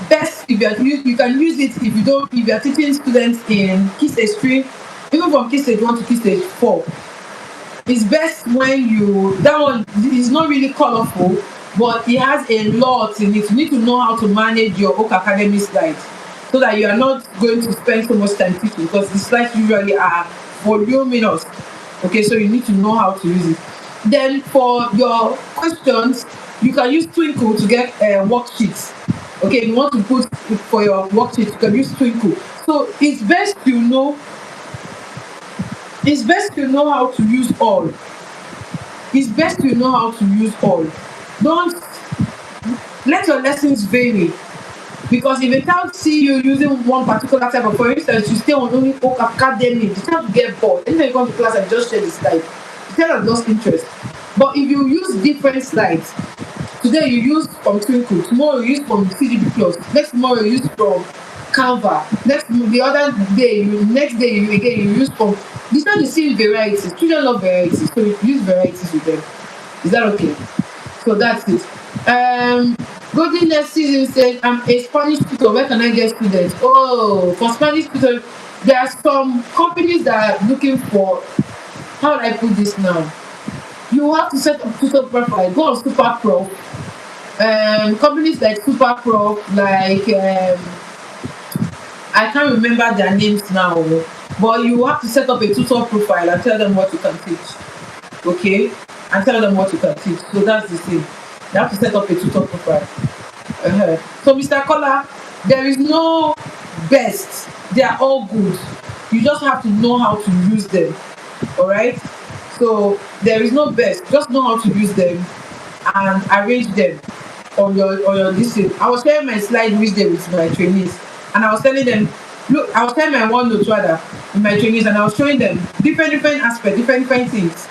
Best if you can use it if you are teaching students in key stage 3, even from key stage 1 to key stage 4. It's best when that one is not really colorful, but it has a lot in it. You need to know how to manage your Oak Academy slides so that you are not going to spend so much time teaching, because the slides usually are voluminous. Okay, so you need to know how to use it. Then for your questions, you can use Twinkle to get worksheets. Okay, if you want to put for your worksheet, you can use Twinkle. So it's best to know how to use all. It's best to know how to use all. Don't let your lessons vary, because if a child see you using one particular type of, for instance, you stay on only Oak Academy, the child will get bored. Anytime you come to class and just share the slide, the child has lost interest. But if you use different slides, today you use from Twinkle, tomorrow you use from CDB Plus, next tomorrow you use from Canva, next day you use from. This time you see varieties. Children love varieties, so you use varieties with them. Is that okay? So that's it. Golden next season says, I'm a Spanish tutor. Where can I get students? Oh, for Spanish tutor, there are some companies that are looking for. How would I put this now? You have to set up tutor profile. Go on Super Pro. Companies like Super Pro, like I can't remember their names now, but you have to set up a tutor profile and tell them what you can teach. Okay? And tell them what you can teach. So that's the thing. You have to set up a tutor profile. So, Mr. Kola, there is no best. They are all good. You just have to know how to use them. Alright? So, there is no best. Just know how to use them and arrange them on your listing. I was sharing my slide which day with my trainees, and I was telling them, look, I was telling my OneNote rather with my trainees, and I was showing them different aspects, different things,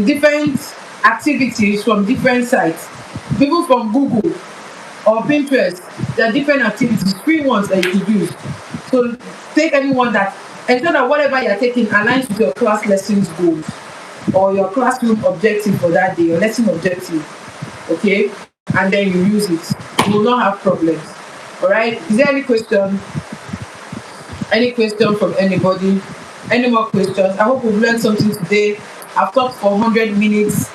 different activities from different sites, people from Google or Pinterest. There are different activities, free ones that you could use. So take anyone that ensure that whatever you're taking aligns with your class lessons goals or your classroom objective for that day, your lesson objective. Okay, and then you use it. You will not have problems. All right. Is there any question? Any question from anybody? Any more questions? I hope we've learned something today. I've talked for 100 minutes.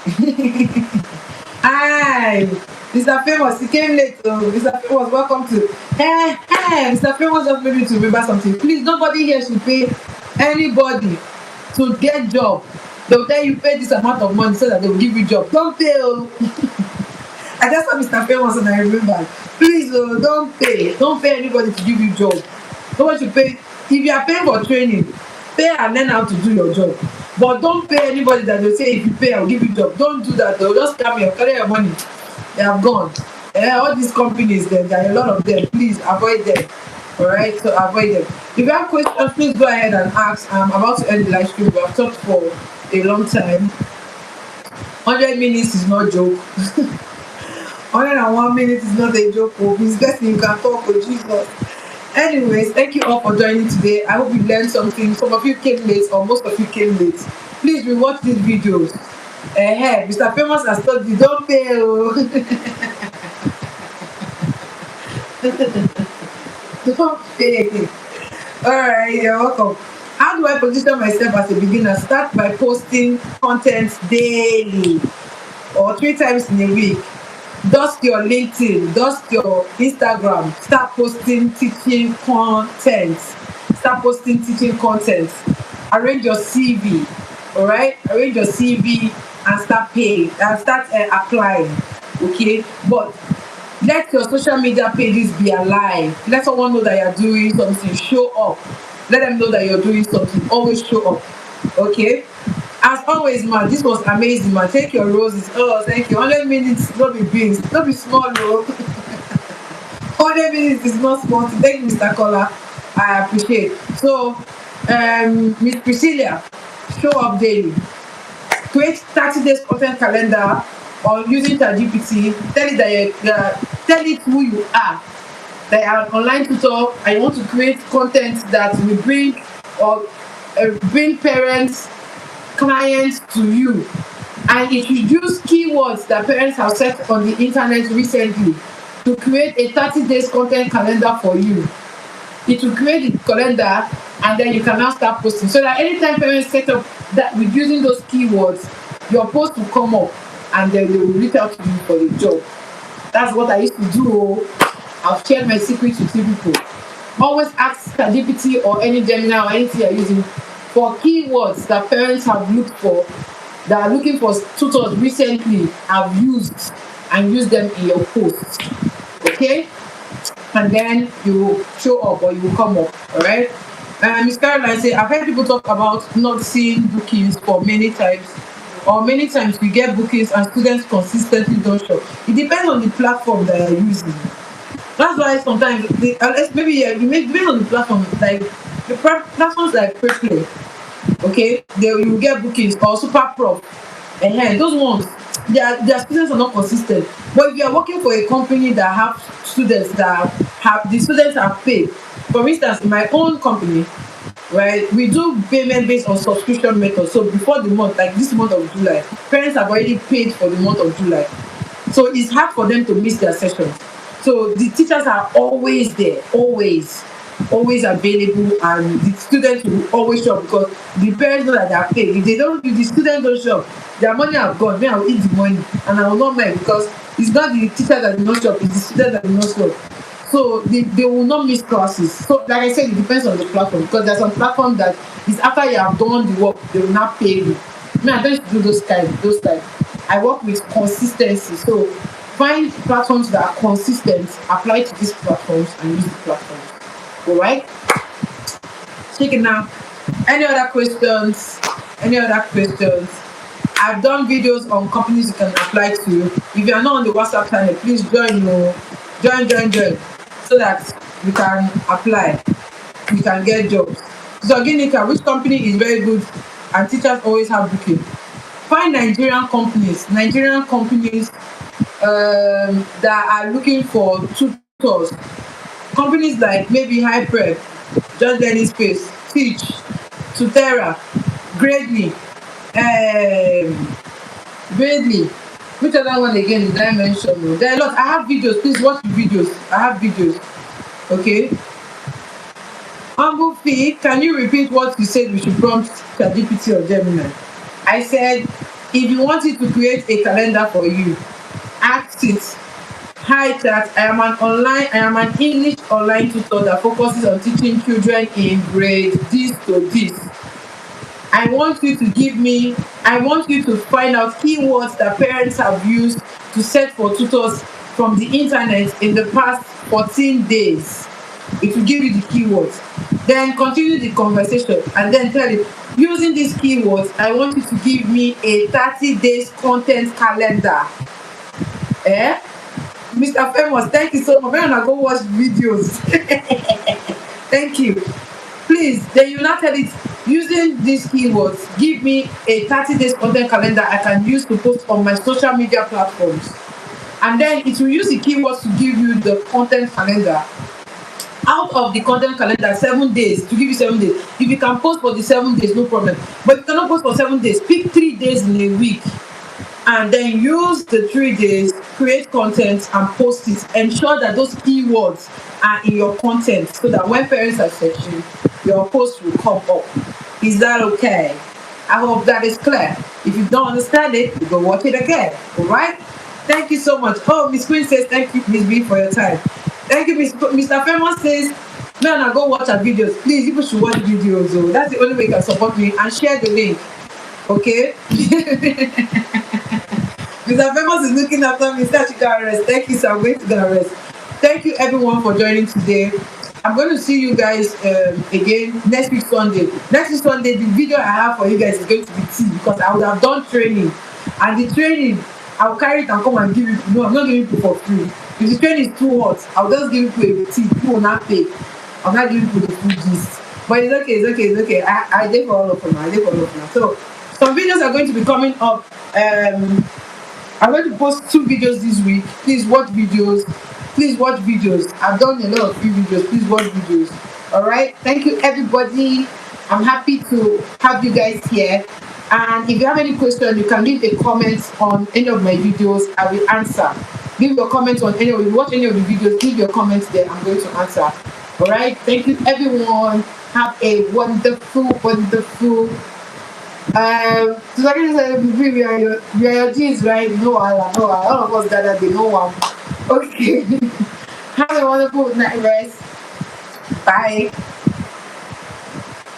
Hi. Mr. Famous, he came late. Mr. Famous, welcome to. Hey, hey, Mr. Famous just made me to remember something. Please, nobody here should pay anybody to get job. They'll tell you pay this amount of money so that they will give you job. Don't pay. Oh. I just saw Mr. Famous and I remember. Please, don't pay. Don't pay anybody to give you job. Nobody should pay. If you are paying for training, pay and learn how to do your job. But don't pay anybody that will say if you pay I'll give you job. Don't do that. They'll just come here, carry your money. They have gone. All these companies, there are a lot of them. Please avoid them. Alright, so avoid them. If you have questions, please go ahead and ask. I'm about to end the live stream, but I've talked for a long time. 100 minutes is not joke. 101 minutes is not a joke. Oh, it's best you can talk with Jesus. Anyways, thank you all for joining today. I hope you learned something. Some of you came late, or most of you came late. Please rewatch these videos. Hey, Mr. Famous has told you, don't pay. Oh. Don't pay. Alright, you're welcome. How do I position myself as a beginner? Start by posting content daily or 3 times in a week. Dust your LinkedIn, dust your Instagram, start posting teaching content. Start posting teaching content. Arrange your CV, all right? Arrange your CV and start paying and start applying, okay? But let your social media pages be alive. Let someone know that you're doing something. Show up. Let them know that you're doing something. Always show up, okay? As always, man, this was amazing, man. Take your roses. Oh, thank you. 100 minutes, not be big, not be small, no. 100 minutes is not small. Thank you, Mr. Kola. I appreciate. So, Miss Priscilla, show up daily. Create 30 days content calendar or using ChatGPT. Tell it that tell it who you are. That you are an online tutor and you want to create content that will bring or bring parents, clients to you, and it will use keywords that parents have searched on the internet recently to create a 30 days content calendar for you. It will create the calendar and then you can now start posting so that anytime parents set up that with using those keywords, your post will come up and then they will reach out to you for the job. That's what I used to do. I've shared my secrets with you people. Always ask ChatGPT or any Gemini or anything you're using for keywords that parents have looked for, that are looking for tutors recently, have used and use them in your posts. Okay? And then you will show up or you will come up. Alright? Ms. Caroline said, I've heard people talk about not seeing bookings for many times. Or many times we get bookings and students consistently don't show. It depends on the platform that you're using. That's why sometimes, maybe it depends on the platform. Like the platforms like Preplay, okay, you will get bookings or Super Prof. And those ones, their students are not consistent. But if you are working for a company that have students that have the students are paid, for instance, in my own company, right, we do payment based on subscription method. So before the month, like this month of July, parents have already paid for the month of July. So it's hard for them to miss their sessions. So the teachers are always there, always available, and the students will always show up because the parents know that they are paid. If the students don't show up, their money have gone. Me, I will eat the money and I will not mind because it's not the teacher that will not show up, it's the students that will not show up. So they will not miss classes. So like I said, it depends on the platform because there's some platform that is after you have done the work, they will not pay you. Me, I don't do those type. I work with consistency. So find platforms that are consistent, apply to these platforms and use the platforms. All right? Check it now. Any other questions? I've done videos on companies you can apply to. If you are not on the WhatsApp channel, please join. Join so that you can apply. You can get jobs. So Ginika, which company is very good and teachers always have booking? Find Nigerian companies that are looking for tutors. Companies like maybe High Prep, Just Learning Space, Teach, Tutor, Gradely. Which other one again did I mention? There are a lot. I have videos. Please watch the videos. I have videos. Okay. Humble Fee, can you repeat what you said we should prompt ChatGPT or Gemini? I said, if you want it to create a calendar for you, ask it, Hi chat, I am an English online tutor that focuses on teaching children in grade this to this. I want you to give me, I want you to find out keywords that parents have used to search for tutors from the internet in the past 14 days. It will give you the keywords. Then continue the conversation and then tell it, using these keywords, I want you to give me a 30 days content calendar. Eh? Mr. Famous, thank you so much. When I go watch videos. Thank you. Please, then you now tell it, using these keywords, give me a 30 days content calendar I can use to post on my social media platforms. And then it will use the keywords to give you the content calendar. Out of the content calendar, 7 days, to give you 7 days. If you can post for the 7 days, no problem. But if you cannot post for 7 days, pick 3 days in a week and then use the 3 days, create content and post it. Ensure that those keywords are in your content so that when parents are searching, your post will come up. Is that okay? I hope that is clear. If you don't understand it, you go watch it again. All right? Thank you so much. Oh, Miss Queen says, thank you, Miss B, for your time. Thank you, Mr. Famous says, man, I go watch our videos. Please, people should watch videos. Oh. That's the only way you can support me. And share the link. Okay? Mr. Famous is looking after me. Start to go rest. Thank you, sir. I'm going to go rest. Thank you, everyone, for joining today. I'm going to see you guys again next week Sunday. Next week Sunday, the video I have for you guys is going to be tea because I would have done training. And the training, I'll carry it and come and give it. No, I'm not giving people for free. If the training is too hot, I'll just give people a tea. People will not pay. I'm not giving people the food gist. But it's okay, it's okay, it's okay. I did for all of them. I did for all of them. So some videos are going to be coming up. I'm going to post 2 videos this week. Please watch videos. Please watch videos. I've done a lot of free videos. Please watch videos. All right. Thank you, everybody. I'm happy to have you guys here. And if you have any question, you can leave a comment on any of my videos. I will answer. Leave your comments on any of you watch any of the videos. Leave your comments there. I'm going to answer. All right. Thank you, everyone. Have a wonderful, wonderful. So like I said, we are your jeans, right? No, all of us gather, they know one. Okay. Have a wonderful night, guys. Bye.